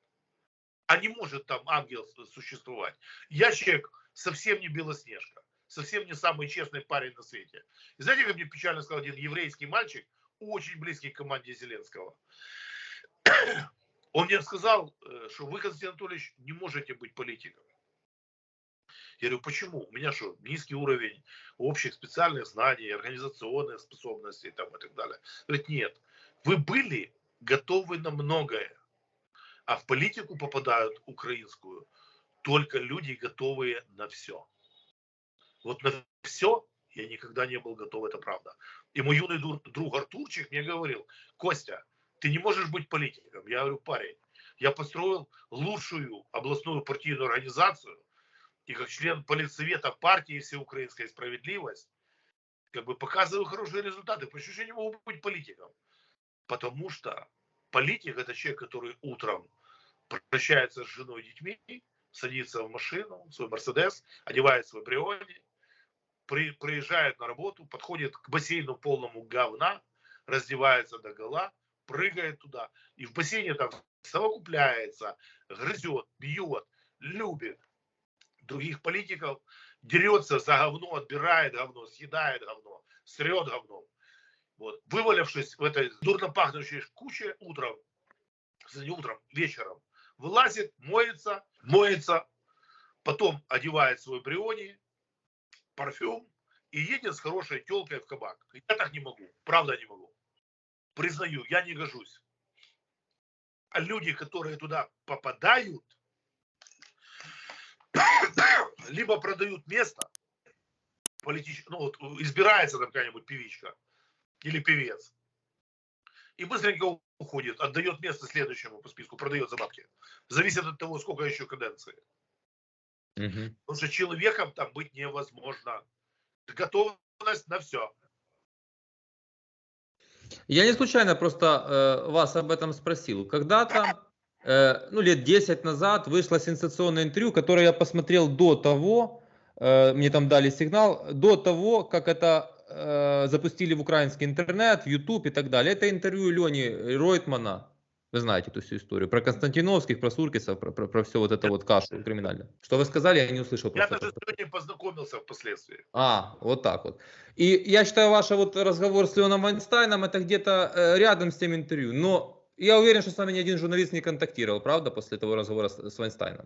А не может там ангел существовать. Я человек совсем не Белоснежка. Совсем не самый честный парень на свете. И знаете, как мне печально сказал один еврейский мальчик, очень близкий к команде Зеленского. Он мне сказал, что вы, Константин Анатольевич, не можете быть политиком. Я говорю, почему? У меня что, низкий уровень общих специальных знаний, организационных способностей там, и так далее. Говорит, нет. Вы были готовы на многое. А в политику попадают украинскую только люди, готовые на все. Вот на все я никогда не был готов, это правда. И мой юный друг Артурчик мне говорил, Костя, ты не можешь быть политиком. Я говорю, парень, я построил лучшую областную партийную организацию, и как член политсовета партии «Всеукраинская справедливость» как бы показываю хорошие результаты. Почему я не могу быть политиком? Потому что политик – это человек, который утром прощается с женой и детьми, садится в машину, в свой Мерседес, одевает свой Бриони, приезжает на работу, подходит к бассейну полному говна, раздевается догола, прыгает туда, и в бассейне там совокупляется, грызет, бьет, любит других политиков, дерется за говно, отбирает говно, съедает говно, срет говно. Вот. Вывалившись в этой дурно пахнущей куче утром, не утром, вечером, вылазит, моется, потом одевает свой Бриони, парфюм и едет с хорошей телкой в кабак. Я так не могу, правда не могу. Признаю, я не гожусь. А люди, которые туда попадают, либо продают место, ну вот избирается там какая-нибудь певичка или певец, и быстренько уходит, отдает место следующему по списку, продает за бабки. Зависит от того, сколько еще каденции. Угу. Потому что человеком там быть невозможно. Готовность на все. Я не случайно просто вас об этом спросил. Когда-то, лет 10 назад, вышло сенсационное интервью, которое я посмотрел до того, мне там дали сигнал, до того, как это запустили в украинский интернет, в YouTube и так далее. Это интервью Лени Ройтмана. Вы знаете эту всю историю. Про Константиновских, про Суркисов, про все вот это вот кашу криминальную. Что вы сказали, я не услышал. Я даже с Леней познакомился впоследствии. Вот так вот. И я считаю, ваш вот разговор с Леоном Вайнстайном, это где-то рядом с тем интервью. Но я уверен, что с вами ни один журналист не контактировал, правда, после того разговора с Вайнстайном?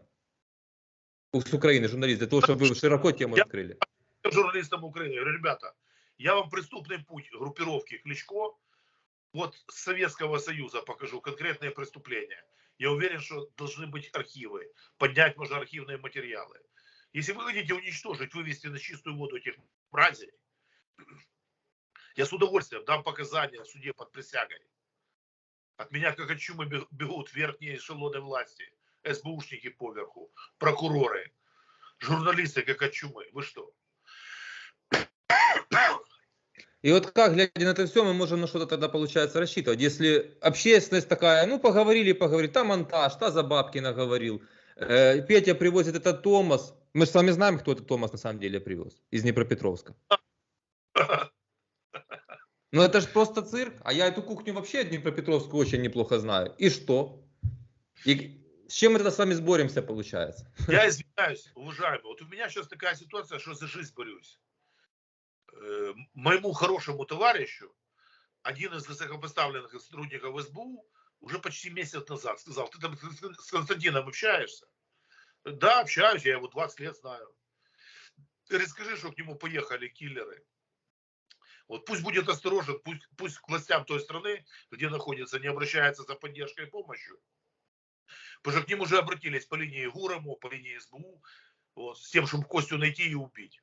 С Украины журналист, для того, чтобы вы широко тему открыли. Я журналистам Украины говорю, ребята, я вам преступный путь группировки Кличко вот с Советского Союза покажу конкретные преступления. Я уверен, что должны быть архивы, поднять можно архивные материалы. Если вы хотите уничтожить, вывести на чистую воду этих мразей, я с удовольствием дам показания в суде под присягой. От меня как от чумы бегут верхние эшелоны власти, СБУшники поверху, прокуроры, журналисты как от чумы. Вы что? И вот как, глядя на это все, мы можем на что-то тогда, получается, рассчитывать. Если общественность такая, ну, поговорили, там монтаж, та за бабки наговорил. Петя привозит этот Томас. Мы же с вами знаем, кто этот Томас на самом деле привез из Днепропетровска. Ну, это же просто цирк. А я эту кухню вообще Днепропетровскую очень неплохо знаю. И что? И с чем мы тогда с вами сборемся, получается? Я извиняюсь, уважаемый. Вот у меня сейчас такая ситуация, что за жизнь борюсь. моему хорошему товарищу, один из высокопоставленных сотрудников СБУ, уже почти месяц назад сказал: ты там с Константином общаешься? Да, общаюсь, я его 20 лет знаю. Ты расскажи, что к нему поехали киллеры. Вот пусть будет осторожен, пусть к властям той страны, где находится, не обращается за поддержкой и помощью. Потому что к ним уже обратились по линии ГУРа, по линии СБУ, вот, с тем, чтобы Костю найти и убить.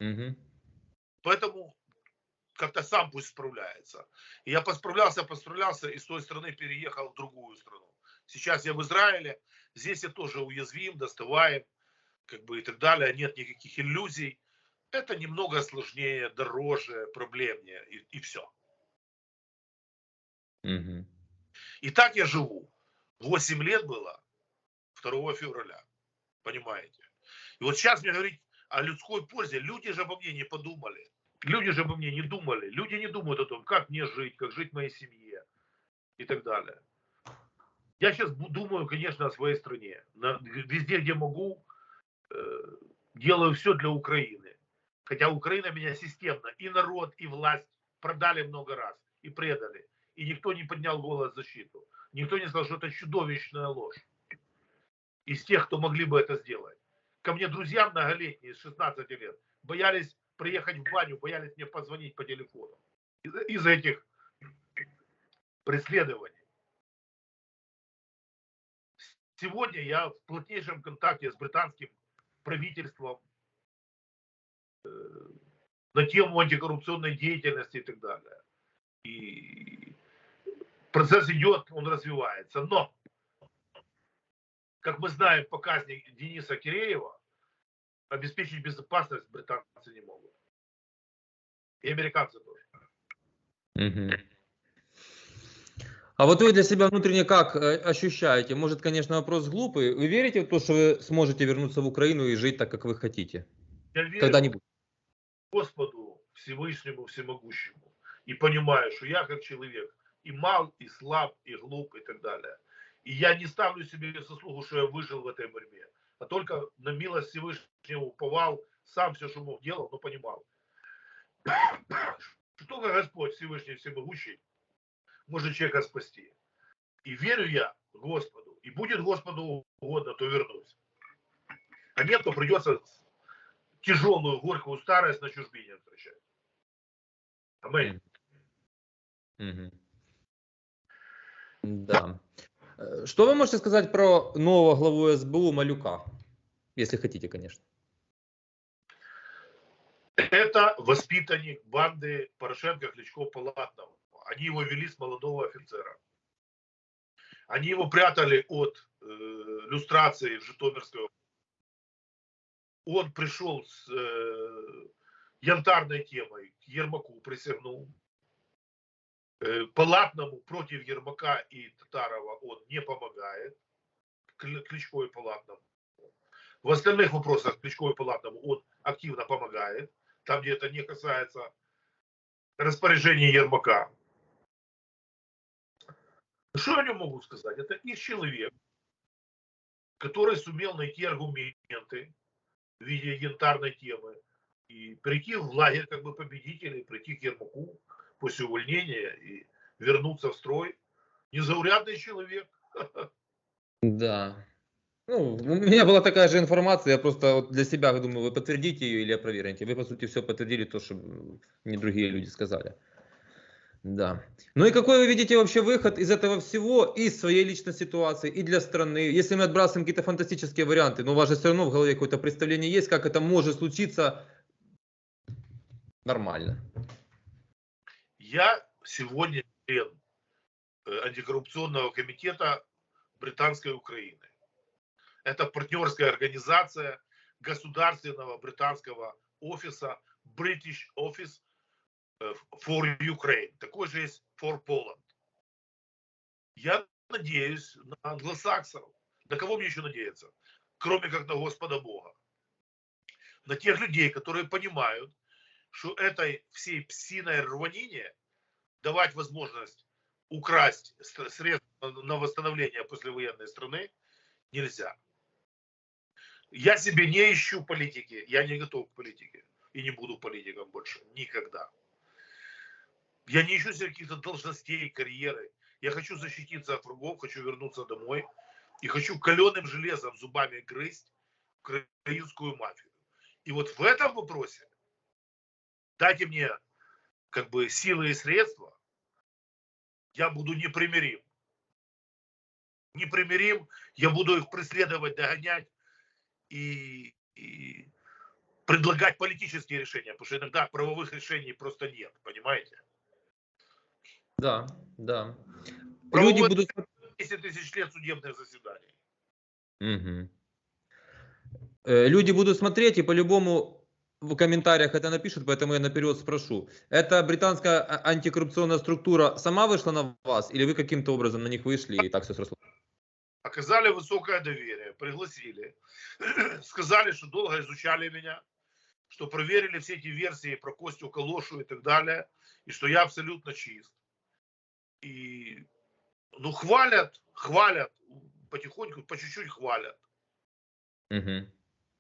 Угу. Поэтому как-то сам пусть справляется. И я посправлялся, и с той страны переехал в другую страну. Сейчас я в Израиле, здесь я тоже уязвим, доставаем, как бы и так далее, нет никаких иллюзий. Это немного сложнее, дороже, проблемнее, и все. Угу. И так я живу. 8 лет было 2 февраля, понимаете. И вот сейчас мне говорить о людской пользе, люди же обо мне не подумали. Люди же обо мне не думали. Люди не думают о том, как мне жить, как жить моей семье и так далее. Я сейчас думаю, конечно, о своей стране. Везде, где могу, делаю все для Украины. Хотя Украина меня системно, и народ, и власть продали много раз, и предали. И никто не поднял голос в защиту. Никто не сказал, что это чудовищная ложь. Из тех, кто могли бы это сделать. Ко мне друзья многолетние, с 16 лет, боялись приехать в баню, боялись мне позвонить по телефону. Из-за этих преследований. Сегодня я в плотнейшем контакте с британским правительством на тему антикоррупционной деятельности и так далее. И процесс идет, он развивается. Но, как мы знаем по казни Дениса Киреева, обеспечить безопасность британцы не могут. И американцы тоже. Угу. А вот вы для себя внутренне как ощущаете? Может, конечно, вопрос глупый. Вы верите в то, что вы сможете вернуться в Украину и жить так, как вы хотите? Я верю Когда-нибудь? Господу Всевышнему, Всемогущему. И понимаю, что я как человек и мал, и слаб, и глуп, и так далее. И я не ставлю себе заслугу, что я выжил в этой борьбе. А только на милость Всевышнего уповал, сам все, что мог, делал, но понимал. Что только Господь Всевышний Всемогущий может человека спасти. И верю я Господу. И будет Господу угодно, то вернусь. А нет, то придется тяжелую, горькую старость на чужбине встречать. Аминь. Угу. Да. Что вы можете сказать про нового главу СБУ Малюка? Если хотите, конечно. Это воспитанник банды Порошенко, Кличко, Палатного. Они его вели с молодого офицера. Они его прятали от люстрации в Житомирской области. Он пришел с янтарной темой к Ермаку, присягнул. Палатному против Ермака и Татарова он не помогает. Кличко и Палатному. В остальных вопросах Кличко и Палатному он активно помогает. Там, где это не касается распоряжения Ермака. Что я о нем могу сказать? Это их человек, который сумел найти аргументы в виде янтарной темы и прийти в лагерь как бы победителей, прийти к Ермаку после увольнения и вернуться в строй. Незаурядный человек. Да. Ну, у меня была такая же информация, я просто вот для себя думаю, вы подтвердите ее или опроверите. Вы, по сути, все подтвердили то, что не другие люди сказали. Да. Ну и какой вы видите вообще выход из этого всего, из своей личной ситуации, и для страны? Если мы отбрасываем какие-то фантастические варианты, но у вас же все равно в голове какое-то представление есть, как это может случиться нормально. Я сегодня член антикоррупционного комитета Британской Украины. Это партнерская организация государственного британского офиса British Office for Ukraine. Такой же есть for Poland. Я надеюсь на англосаксов. На кого мне еще надеяться? Кроме как на Господа Бога. На тех людей, которые понимают, что этой всей псиной рванине давать возможность украсть средства на восстановление послевоенной страны нельзя. Я себе не ищу политики, я не готов к политике. и не буду политиком больше. Никогда. Я не ищу себе каких-то должностей, карьеры. Я хочу защититься от врагов, хочу вернуться домой. И хочу каленым железом зубами грызть украинскую мафию. И вот в этом вопросе дайте мне как бы силы и средства, я буду непримирим. Непримирим, я буду их преследовать, догонять и предлагать политические решения, потому что иногда правовых решений просто нет, понимаете? Да, да. Люди Правовое будут... 10 тысяч лет судебных заседаний. Мгм. Люди будут смотреть и по-любому в комментариях это напишут, поэтому я наперед спрошу. Это британская антикоррупционная структура сама вышла на вас, или вы каким-то образом на них вышли и так все срослось? Оказали высокое доверие, пригласили, сказали, что долго изучали меня, что проверили все эти версии про Костю Калошу и так далее, и что я абсолютно чист. И, ну, хвалят, потихоньку, по чуть-чуть хвалят. Мгм.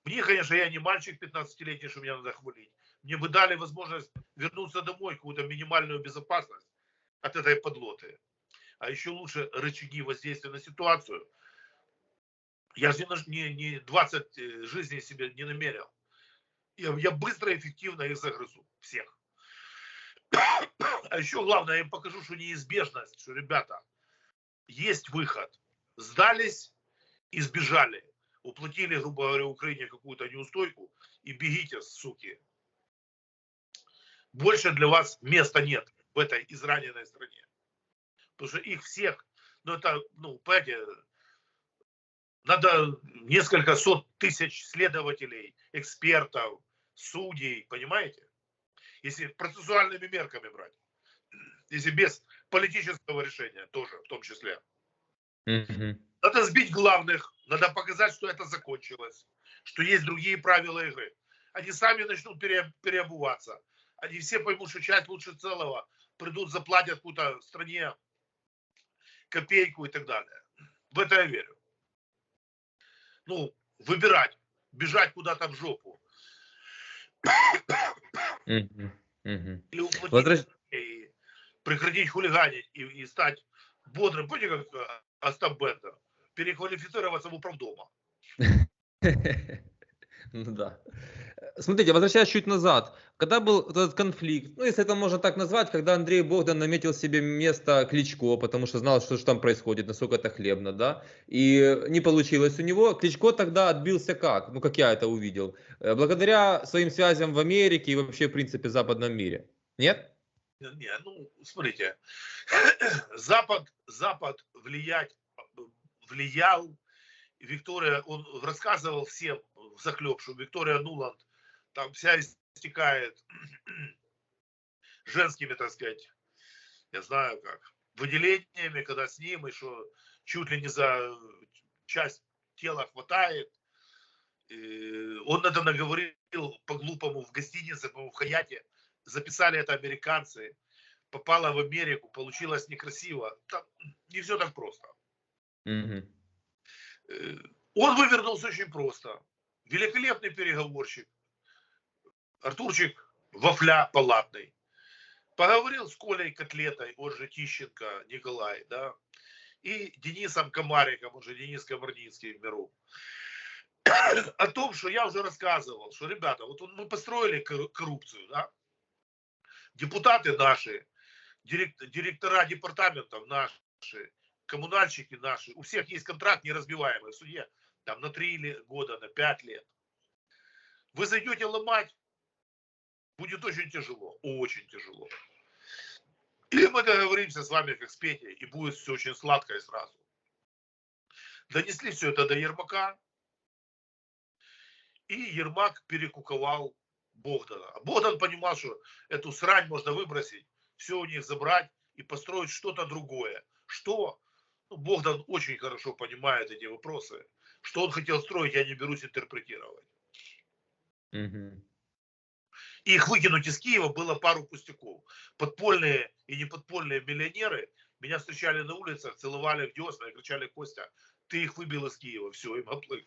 Мне, конечно, я не мальчик 15-летний, что меня надо хвалить. Мне бы дали возможность вернуться домой, какую-то минимальную безопасность от этой подлоты. А еще лучше рычаги воздействия на ситуацию. Я же не 20 жизней себе не намерил. Я быстро и эффективно их загрызу. Всех. А еще главное, я им покажу, что неизбежность, что, ребята, есть выход. Сдались и сбежали. Уплатили, грубо говоря, Украине какую-то неустойку и бегите, суки. Больше для вас места нет в этой израненной стране. Потому что их всех, ну это, ну, понимаете, надо несколько сот тысяч следователей, экспертов, судей, понимаете? Если процессуальными мерками брать. Если без политического решения тоже, в том числе. Мгм. Надо сбить главных, надо показать, что это закончилось, что есть другие правила игры. Они сами начнут переобуваться. Они все поймут, что часть лучше целого, придут, заплатят какую-то стране копейку и так далее. В это я верю. Ну, выбирать, бежать куда-то в жопу. Мгм. Мгм. Или уплатить Возвращ- и прекратить хулиганить и стать бодрым. Помните, как Остап Бендер? Переквалифицироваться в управдома. Ну да. Смотрите, возвращаясь чуть назад, когда был вот этот конфликт, ну если это можно так назвать, когда Андрей Богдан наметил себе место Кличко, потому что знал, что же там происходит, насколько это хлебно, да, и не получилось у него, Кличко тогда отбился как? Ну как я это увидел? Благодаря своим связям в Америке и вообще, в принципе, в западном мире. Нет? Не, ну, смотрите, Запад влиял, Виктория, он рассказывал всем захлеб, что Виктория Нуланд там вся истекает женскими, так сказать, я знаю как, выделениями, когда с ним, и что чуть ли не за часть тела хватает. И он это наговорил по-глупому в гостинице, по-моему, в Хаяте. Записали это американцы. Попала в Америку, получилось некрасиво. Там не все так просто. Мгм. Он вывернулся очень просто. Великолепный переговорщик. Артурчик вафля палатный. Поговорил с Колей Котлетой, он же Тищенко Николай, да, и Денисом Комариком, он же Денис Комарницкий в миру. О том, что я уже рассказывал, что, ребята, вот мы построили коррупцию, да, депутаты наши, директора департаментов наши, коммунальщики наши, у всех есть контракт неразбиваемый в суде, там на 3 года, на 5 лет. Вы зайдете ломать, будет очень тяжело, очень тяжело. Или мы договоримся с вами, как с Петей, и будет все очень сладко и сразу. Донесли все это до Ермака, и Ермак перекуковал Богдана. А Богдан понимал, что эту срань можно выбросить, все у них забрать и построить что-то другое. Что? Ну, Богдан очень хорошо понимает эти вопросы. Что он хотел строить, я не берусь интерпретировать. Мгм. Их выкинуть из Киева было пару пустяков. Подпольные и неподпольные миллионеры меня встречали на улицах, целовали в десна и кричали: Костя, ты их выбил из Киева, все, им оплыв.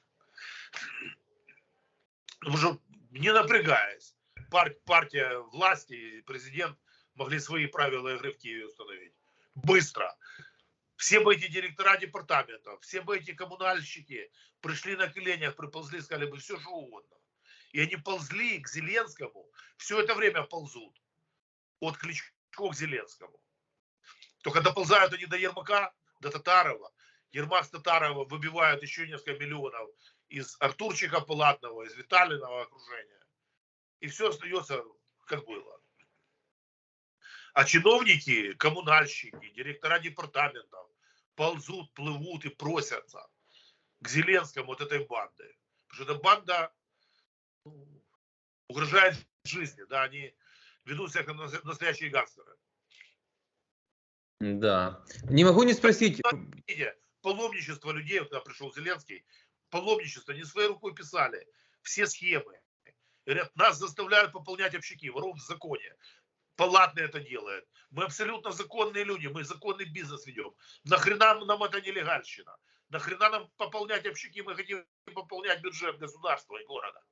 Потому что, не напрягаясь, партия власти и президент могли свои правила игры в Киеве установить. Быстро. Все бы эти директора департаментов, все бы эти коммунальщики пришли на коленях, приползли, сказали бы все что угодно. И они ползли к Зеленскому, все это время ползут от Кличко к Зеленскому. Только доползают они до Ермака, до Татарова. Ермак с Татарова выбивают еще несколько миллионов из Артурчика Палатного, из Виталиного окружения. И все остается, как было. А чиновники, коммунальщики, директора департаментов ползут, плывут и просятся к Зеленскому от этой банды. Потому что эта банда угрожает жизни, да, они ведут себя как настоящие гангстеры. Да. Не могу не спросить. Паломничество людей, когда пришел Зеленский, паломничество, они своей рукой писали все схемы. Говорят, нас заставляют пополнять общаки, воров в законе. Палатный это делает. Мы абсолютно законные люди, мы законный бизнес ведем. Нахрена нам это нелегальщина? Нахрена нам пополнять общаки? Мы хотим пополнять бюджет государства и города.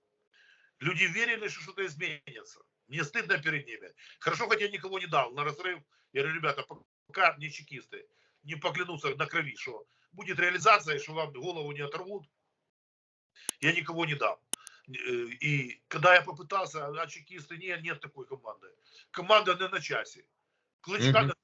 Люди верили, что что-то изменится. Мне стыдно перед ними. Хорошо, хоть я никого не дал на разрыв. Я говорю, ребята, пока не чекисты, не поклянутся на крови, что будет реализация, и что вам голову не оторвут, я никого не дам. И когда я попытался, а чекисты, нет такой команды. Команда не на часе. Клычка...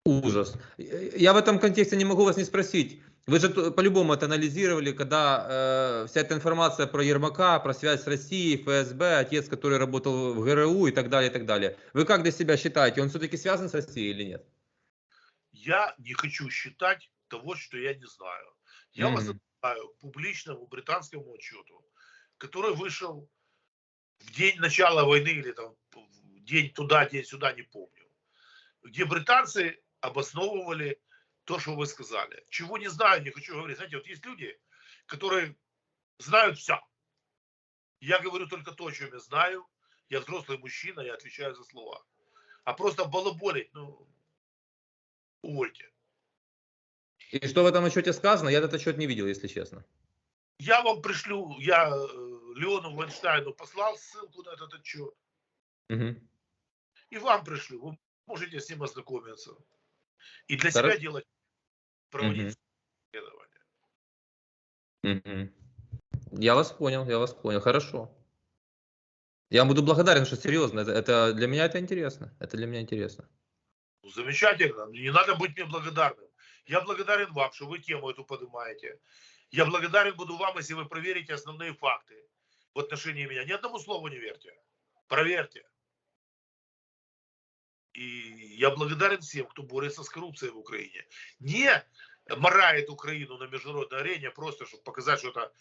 Ужас. Я в этом контексте не могу вас не спросить. Вы же по-любому это анализировали, когда вся эта информация про Ермака, про связь с Россией, ФСБ, отец, который работал в ГРУ и так далее, и так далее. Вы как для себя считаете, он все-таки связан с Россией или нет? Я не хочу считать того, что я не знаю. Я вас отправляю к публичному британскому отчету, который вышел в день начала войны или там день туда, день сюда, не помню. Где британцы обосновывали то, что вы сказали. Чего не знаю, не хочу говорить. Знаете, вот есть люди, которые знают все. Я говорю только то, о чем я знаю. Я взрослый мужчина, я отвечаю за слова. А просто балаболить, увольте. И что в этом отчете сказано? Я этот отчет не видел, если честно. Я вам пришлю, я Леону Вайнштейну послал ссылку на этот отчет. И вам пришлю. Вы можете с ним ознакомиться. И для себя делать, проводить исследования. Я вас понял, хорошо. Я буду благодарен, что серьезно. Это для меня это интересно. Это для меня интересно. Замечательно. Не надо быть мне благодарным. Я благодарен вам, что вы тему эту поднимаете. Я благодарен буду вам, если вы проверите основные факты в отношении меня. Ни одному слову не верьте. Проверьте. И я благодарен всем, кто борется с коррупцией в Украине. Не морает Украину на международной арене, просто чтобы показать, что это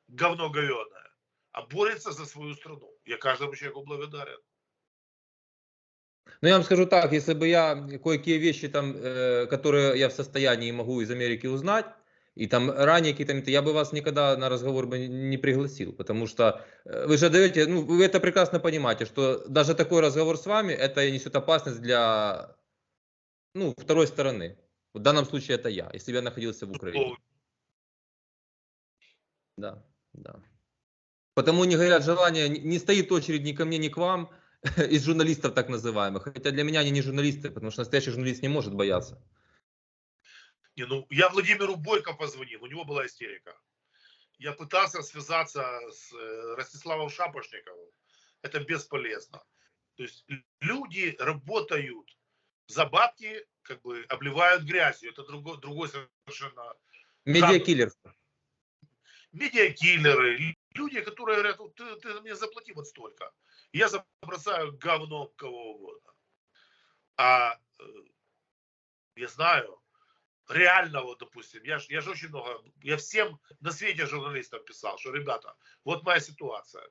говно говёное, а борется за свою страну. Я каждому человеку благодарен. Ну, я вам скажу так, если бы я кое-какие вещи, там, которые я в состоянии могу из Америки узнать, и там ранее какие-то, я бы вас никогда на разговор бы не пригласил, потому что вы же даете, вы это прекрасно понимаете, что даже такой разговор с вами, это несет опасность для, второй стороны. В данном случае это я, если бы я находился в Украине. Да. Потому не говорят желание, не стоит очередь ни ко мне, ни к вам, из журналистов так называемых. Хотя для меня они не журналисты, потому что настоящий журналист не может бояться. Я Владимиру Бойко позвонил, у него была истерика. Я пытался связаться с Ростиславом Шапошниковым. Это бесполезно. То есть люди работают за бабки, как бы обливают грязью. Это другой совершенно... Медиакиллер. Медиакиллеры. Люди, которые говорят, ты мне заплати вот столько. Я забросаю говно кого угодно. А я знаю, реально, вот, допустим, я же очень много, я всем на свете журналистам писал, что, ребята, вот моя ситуация.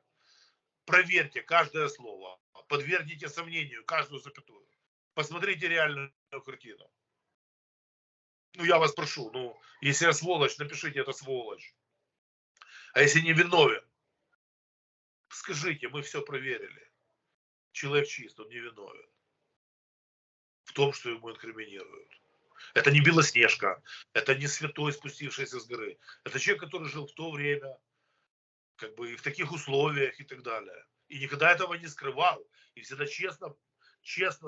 Проверьте каждое слово, подвергните сомнению каждую запятую. Посмотрите реальную картину. Я вас прошу, если я сволочь, напишите это сволочь. А если не виновен, скажите, мы все проверили. Человек чист, он не виновен в том, что ему инкриминируют. Это не Белоснежка, это не святой, спустившийся с горы. Это человек, который жил в то время, как бы и в таких условиях и так далее. И никогда этого не скрывал. И всегда честно,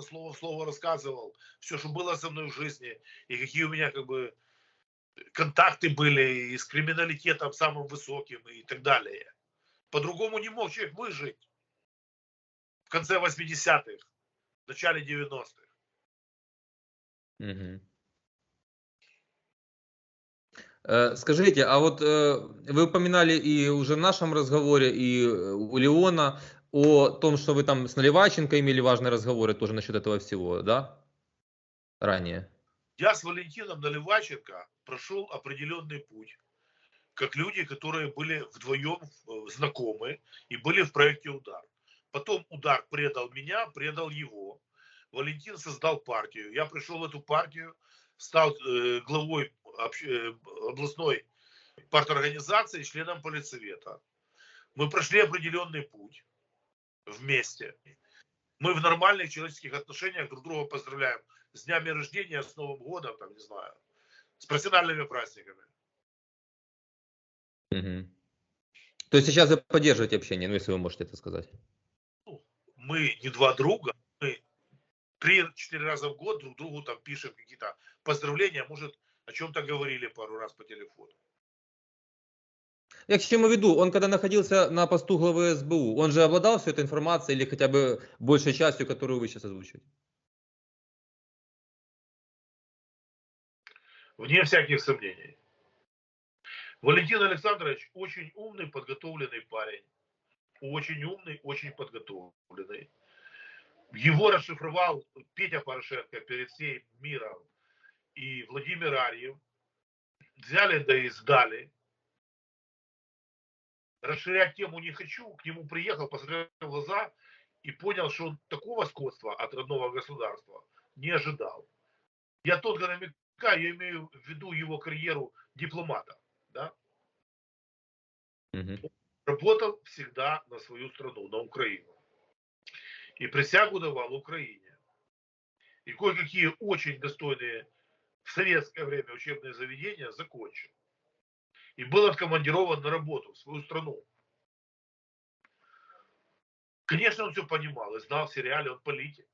слово в слово рассказывал все, что было со мной в жизни, и какие у меня как бы контакты были и с криминалитетом самым высоким и так далее. По-другому не мог человек выжить в конце 80-х, в начале 90-х. Мгм. Скажите, а вот вы упоминали и уже в нашем разговоре, и у Леона о том, что вы там с Наливайченко имели важные разговоры тоже насчет этого всего, да? Ранее. Я с Валентином Наливайченко прошел определенный путь, как люди, которые были вдвоем знакомы и были в проекте «Удар». Потом «Удар» предал меня, предал его. Валентин создал партию. Я пришел в эту партию, стал главой областной парторганизации, членом политсовета. Мы прошли определенный путь вместе. Мы в нормальных человеческих отношениях друг друга поздравляем с днями рождения, с Новым годом, там, не знаю, с профессиональными праздниками. Мгм. То есть сейчас вы поддерживаете общение, ну если вы можете это сказать. Ну, мы не два друга, мы 3-4 раза в год друг другу там пишем какие-то поздравления, может, о чем-то говорили пару раз по телефону. Я к чему веду? Он когда находился на посту главы СБУ, он же обладал всей этой информацией или хотя бы большей частью, которую вы сейчас озвучиваете? Вне всяких сомнений. Валентин Александрович очень умный, подготовленный парень. Очень умный, очень подготовленный. Его расшифровал Петя Порошенко перед всем миром и Владимир Арьев. Взяли да и сдали. Расширять тему не хочу. К нему приехал, посмотрел в глаза и понял, что он такого скотства от родного государства не ожидал. Я тонко намекаю, я имею в виду его карьеру дипломата. Да? Мгм. Работал всегда на свою страну, на Украину. И присягу давал Украине. И кое-какие очень достойные в советское время учебные заведения закончил. И был откомандирован на работу в свою страну. Конечно, он все понимал и знал все реалии, он политик.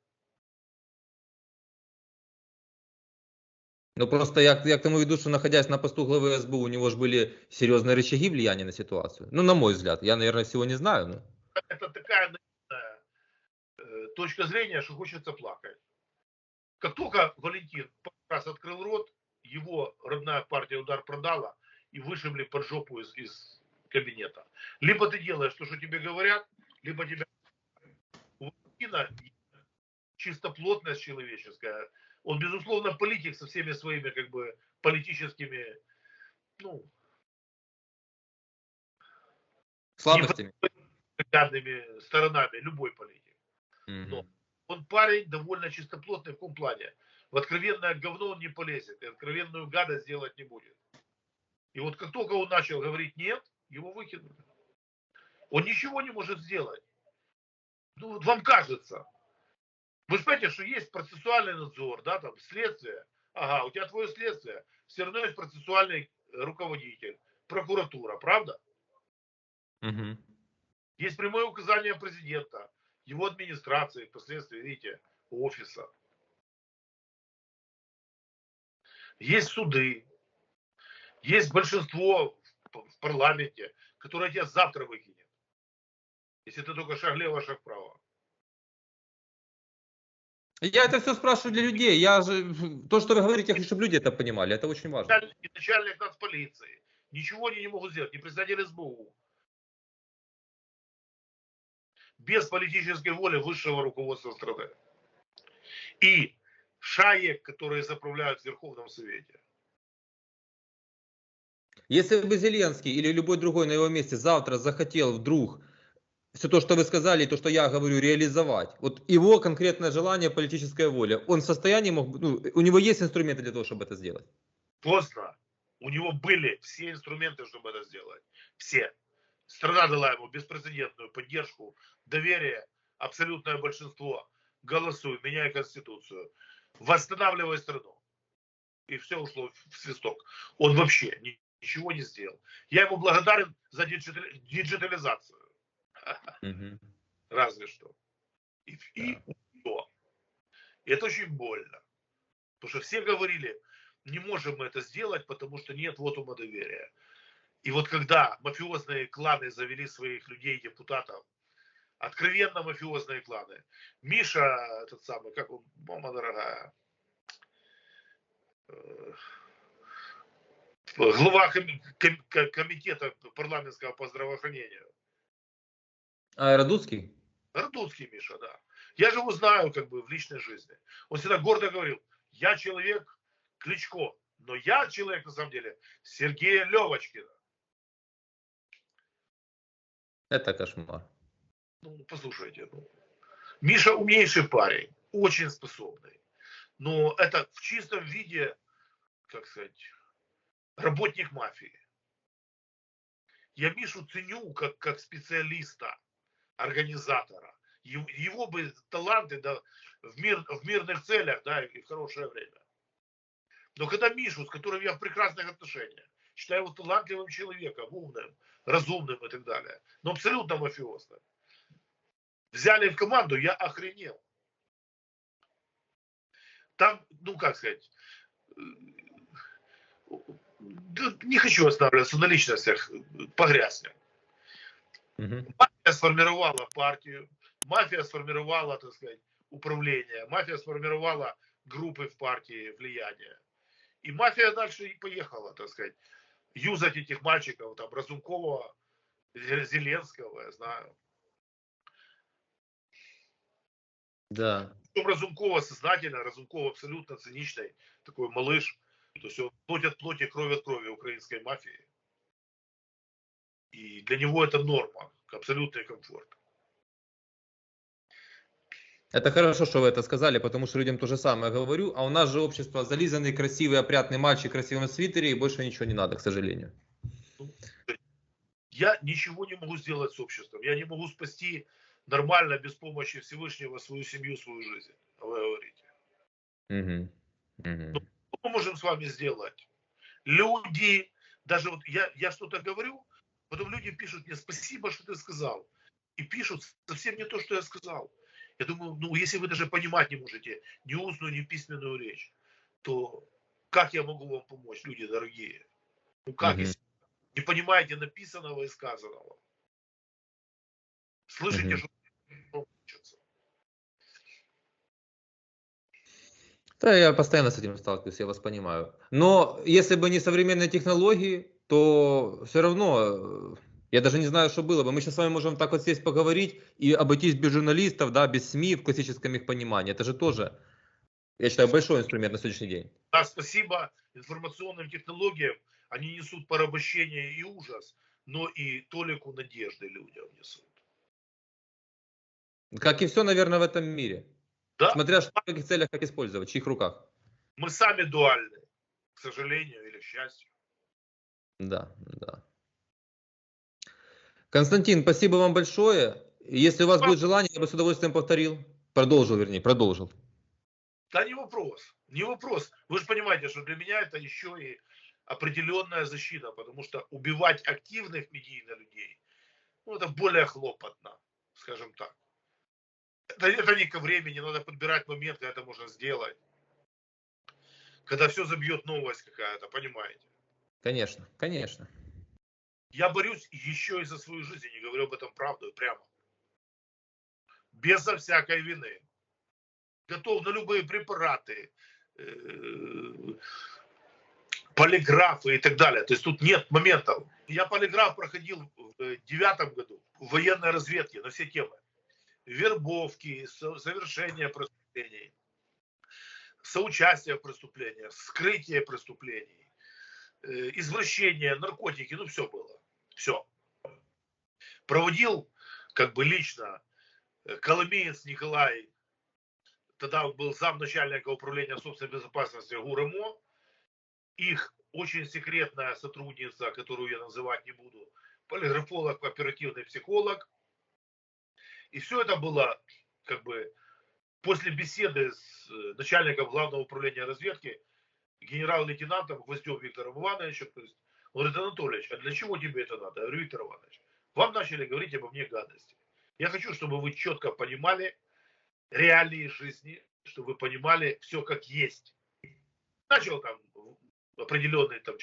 Ну просто я к тому веду, что находясь на посту главы СБУ, у него же были серьезные рычаги влияния на ситуацию. Ну, на мой взгляд. Я, наверное, всего не знаю, но... Это такая точка зрения, что хочется плакать. Как только Валентин раз открыл рот, его родная партия «Удар» продала и вышибли под жопу из кабинета. Либо ты делаешь то, что тебе говорят, либо тебя... У Валентина чистоплотность человеческая. Он, безусловно, политик со всеми своими как бы политическими, ну, Слабостями. неприятными сторонами, любой политик. Но Мгм. он парень довольно чистоплотный в каком плане? В откровенное говно он не полезет, и откровенную гадость сделать не будет. И вот как только он начал говорить нет, его выкинули. Он ничего не может сделать. Ну, вот вам кажется. Вы же понимаете, что есть процессуальный надзор, да, там, следствие. Ага, у тебя твое следствие. Все равно есть процессуальный руководитель, прокуратура, правда? Мгм. Есть прямое указание президента, его администрации, впоследствии, видите, офиса. Есть суды, есть большинство в парламенте, которое тебя завтра выкинет. Если ты только шаг лево, шаг вправо. Я это все спрашиваю для людей. Я же... То, что вы говорите, я хочу, чтобы люди это понимали. Это очень важно. И начальник нацполиции. Ничего они не могут сделать, не председатель СБУ. Без политической воли высшего руководства страны. И шаек, которые заправляют в Верховном Совете. Если бы Зеленский или любой другой на его месте завтра захотел вдруг все то, что вы сказали, и то, что я говорю, реализовать, вот его конкретное желание, политическая воля, он в состоянии мог, ну, у него есть инструменты для того, чтобы это сделать? Поздно. У него были все инструменты, чтобы это сделать. Все. Страна дала ему беспрецедентную поддержку, доверие, абсолютное большинство. Голосуй, меняй Конституцию. Восстанавливай страну. И все ушло в свисток. Он вообще ничего не сделал. Я ему благодарен за диджитализацию. Мгм. Разве что. И Да. всё. И это очень больно. Потому что все говорили, не можем мы это сделать, потому что нет вотума доверия. И вот когда мафиозные кланы завели своих людей, депутатов, откровенно мафиозные кланы, Миша, этот самый, как он, мама дорогая, глава комитета парламентского по здравоохранению, А Радуцкий? Радуцкий Миша, да. Я же его знаю как бы в личной жизни. Он всегда гордо говорил, я человек Кличко, но я человек на самом деле Сергея Левочкина. Это кошмар. Ну, послушайте, ну, Миша умнейший парень, очень способный. Но это в чистом виде, как сказать, работник мафии. Я Мишу ценю как специалиста, организатора. Его бы таланты, да, в мирных целях, да, и в хорошее время. Но когда Мишу, с которым я в прекрасных отношениях, считаю его талантливым человеком, умным, разумным и так далее, но абсолютно мафиозным, взяли в команду, я охренел. Там, ну как сказать, не хочу останавливаться на личностях, погрязнем. Мгм. Мафия сформировала партию, мафия сформировала, так сказать, управление, мафия сформировала группы в партии влияния. И мафия дальше и поехала, так сказать, юзать этих мальчиков, там, Разумкова, Зеленского, я знаю. Да. Причем Разумкова сознательно, Разумкова абсолютно циничный, такой малыш. То есть он плоть от плоти, кровь от крови украинской мафии. И для него это норма, абсолютный комфорт. Это хорошо, что вы это сказали, потому что людям то же самое говорю. А у нас же общество зализанный, красивый, опрятный мальчик в красивом свитере, и больше ничего не надо, к сожалению. Ну, я ничего не могу сделать с обществом. Я не могу спасти нормально, без помощи Всевышнего, свою семью, свою жизнь. Вы говорите. Мгм. Мгм. Что мы можем с вами сделать? Люди, даже вот я что-то говорю, потом люди пишут мне спасибо, что ты сказал. И пишут совсем не то, что я сказал. Я думаю, ну если вы даже понимать не можете ни устную, ни письменную речь, то как я могу вам помочь, люди дорогие? Ну как, Мгм. если не понимаете написанного и сказанного? Слышите, Мгм. что учатся? Да, я постоянно с этим сталкиваюсь, я вас понимаю. Но если бы не современные технологии, то все равно, я даже не знаю, что было бы. Мы сейчас с вами можем так вот сесть поговорить и обойтись без журналистов, да, без СМИ в классическом их понимании. Это же тоже, я считаю, большой инструмент на сегодняшний день. Да, спасибо информационным технологиям, они несут порабощение и ужас, но и толику надежды людям несут. Как и все, наверное, в этом мире. Да, Смотря в каких целях, как использовать, в чьих руках. мы сами дуальны, к сожалению или к счастью. Да, да. Константин, спасибо вам большое. Если у вас будет желание, я бы с удовольствием повторил. Продолжил, вернее, продолжил. Да не вопрос, не вопрос. Вы же понимаете, что для меня это еще и определенная защита, потому что убивать активных медийных людей, ну, это более хлопотно, скажем так. Это не ко времени, надо подбирать момент, когда это можно сделать. Когда все забьет новость какая-то, понимаете. Конечно, конечно. Я борюсь еще и за свою жизнь, не говорю об этом правду и прямо. Безо всякой вины. Готов на любые препараты, полиграфы и так далее. То есть тут нет моментов. Я полиграф проходил в 2009 году в военной разведке на все темы. Вербовки, совершения преступлений, соучастие в преступлениях, скрытие преступлений, извращение, наркотики, ну все было. Все. Проводил как бы лично Коломеец Николай, тогда он был замначальника управления собственной безопасности ГУРМО, их очень секретная сотрудница, которую я называть не буду, полиграфолог, оперативный психолог. И все это было как бы после беседы с начальником главного управления разведки, генерал-лейтенантом Гвоздем Виктором Ивановичем, то есть Он говорит: Анатольевич, а для чего тебе это надо? Я говорю: Виктор Иванович, вам начали говорить обо мне гадости. Я хочу, чтобы вы четко понимали реалии жизни, чтобы вы понимали все как есть. Начал там определенный там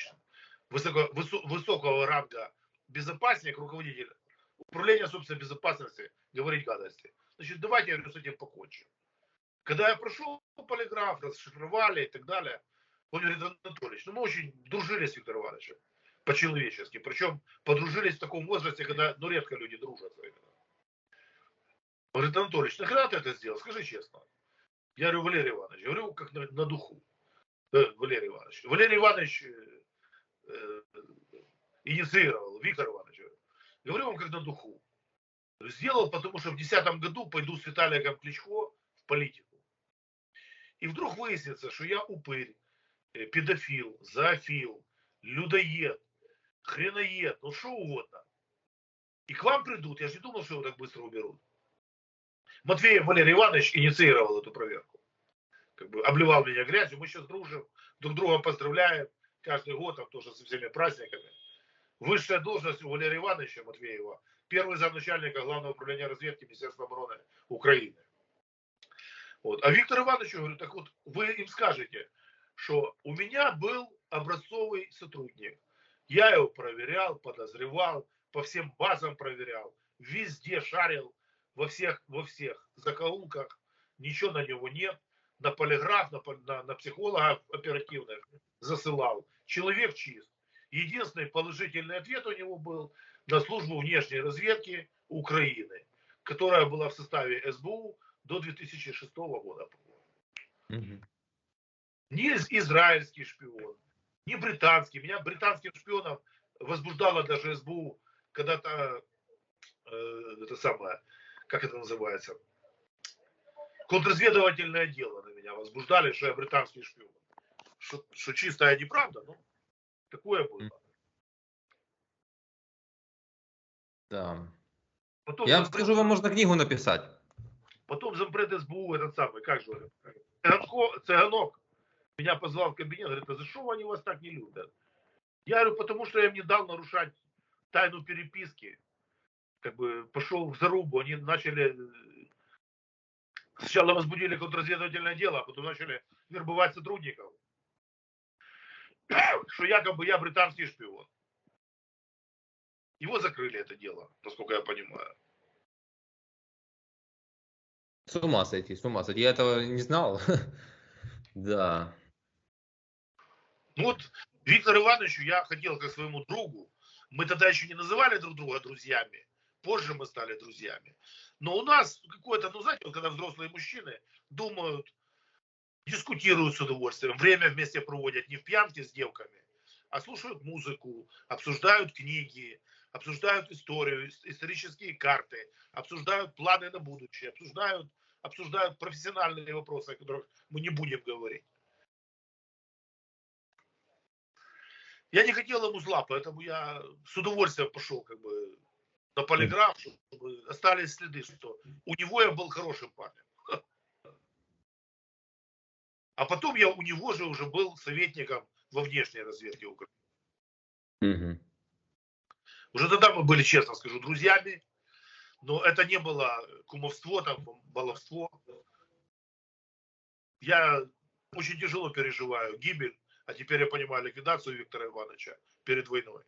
высокого ранга безопасник, руководитель управления собственной безопасности говорить гадости. Значит, давайте, я говорю, с этим покончим. Когда я прошел полиграф, расшифровали и так далее, он говорит: Анатольевич, ну мы очень дружили с Виктором Ивановичем по-человечески. Причем подружились в таком возрасте, когда ну, редко люди дружат. Он говорит: Анатольевич, нахрена ты это сделал? Скажи честно. Я говорю: Валерий Иванович, я говорю как на духу. Валерий Иванович. Валерий Иванович инициировал, Виктор Иванович. Говорю вам как на духу. Сделал, потому что в 2010 году пойду с Виталием Кличко в политику. И вдруг выяснится, что я упырь, педофил, зоофил, людоед, хреноед, ну что угодно. И к вам придут, я же не думал, что его так быстро уберут. Матвеев Валерий Иванович инициировал эту проверку. Как бы обливал меня грязью, мы сейчас дружим, друг друга поздравляем, каждый год там тоже со всеми праздниками. Высшая должность у Валерия Ивановича Матвеева, первый замначальника Главного управления разведки Министерства обороны Украины. Вот. А Виктор Иванович, говорю, так вот, вы им скажете, что у меня был образцовый сотрудник. Я его проверял, подозревал, по всем базам проверял, везде шарил, во всех закоулках, ничего на него нет. На полиграф, на психолога оперативных засылал. Человек чист. Единственный положительный ответ у него был на службу внешней разведки Украины, которая была в составе СБУ до 2006 года. Мгм. Ни израильский шпион, ни британский. Меня британским шпионом возбуждало даже СБУ когда-то, это самое, как это называется, контрразведывательное дело на меня возбуждали, что я британский шпион. Что чистая неправда, но такое было. Да. Потом Я вам зампред, скажу, вам можно книгу написать. потом зампред СБУ, этот самый, как же он, Цыганок, меня позвал в кабинет, говорит: а за что они вас так не любят? Я говорю: потому что я им не дал нарушать тайну переписки. Как бы пошел в зарубу, они начали, сначала возбудили контрразведывательное дело, а потом начали вербовать сотрудников, что якобы я британский шпион. Его закрыли, это дело, насколько я понимаю. С ума сойти, с ума сойти. Я этого не знал. Да. Ну вот Виктору Ивановичу я хотел как своему другу. Мы тогда еще не называли друг друга друзьями. Позже мы стали друзьями. Но у нас какое-то, ну знаете, вот когда взрослые мужчины думают, дискутируют с удовольствием, время вместе проводят не в пьянке с девками, а слушают музыку, обсуждают книги, обсуждают историю, исторические карты, обсуждают планы на будущее, обсуждают профессиональные вопросы, о которых мы не будем говорить. Я не хотел ему зла, поэтому я с удовольствием пошел как бы на полиграф, чтобы остались следы, что у него я был хорошим парнем. А потом я у него же уже был советником во внешней разведке Украины. Мгм. Уже тогда мы были, честно скажу, друзьями, но это не было кумовство, там, баловство. Я очень тяжело переживаю гибель, а теперь я понимаю ликвидацию Виктора Ивановича перед войной.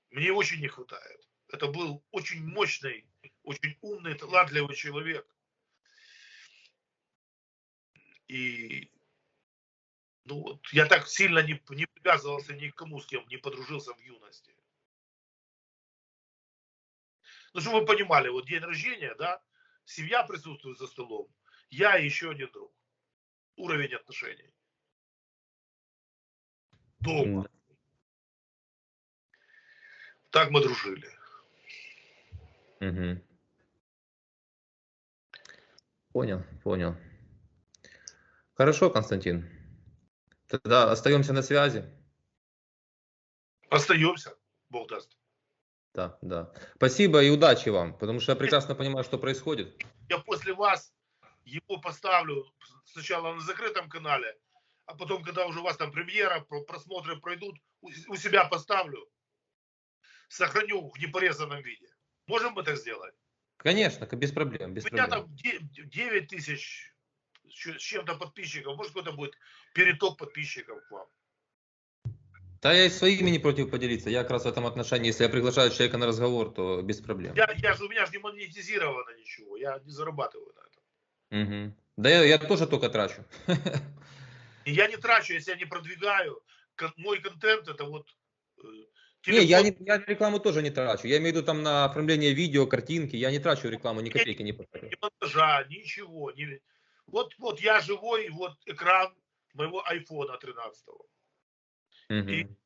Мне очень не хватает. Это был очень мощный, очень умный, талантливый человек. И ну, вот, я так сильно не привязывался ни к кому, с кем не подружился в юности. Ну, чтобы вы понимали, вот день рождения, да, семья присутствует за столом, я и еще один друг. Уровень отношений. Дома. Да. Так мы дружили. Мгм. Понял, понял. Хорошо, Константин. Тогда остаемся на связи. Остаемся, Бог даст. Да, да. Спасибо и удачи вам, потому что я прекрасно понимаю, что происходит. Я после вас его поставлю сначала на закрытом канале, а потом, когда уже у вас там премьера, просмотры пройдут, у себя поставлю, сохраню в непорезанном виде. Можем мы так сделать? Конечно, без проблем, без У меня проблем. там 9 тысяч с чем-то подписчиков. Может, какой-то будет переток подписчиков к вам. Да, я и своими не против поделиться. Я как раз в этом отношении, если я приглашаю человека на разговор, то без проблем. У меня же не монетизировано ничего. Я не зарабатываю на этом. Угу. Да я тоже только трачу. И я не трачу, если я не продвигаю. Мой контент это вот Не, телефон. я рекламу тоже не трачу. Я имею в виду там на оформление видео, картинки. Я не трачу рекламу, ни копейки не потратил. Ни монтажа, ничего. Вот я живой, вот экран моего айфона 13-го. И Угу.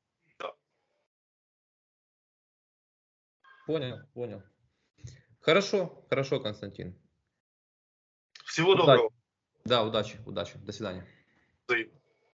Понял. Хорошо, Константин. всего Удачи. доброго. Да, удачи. До свидания. Взаимно.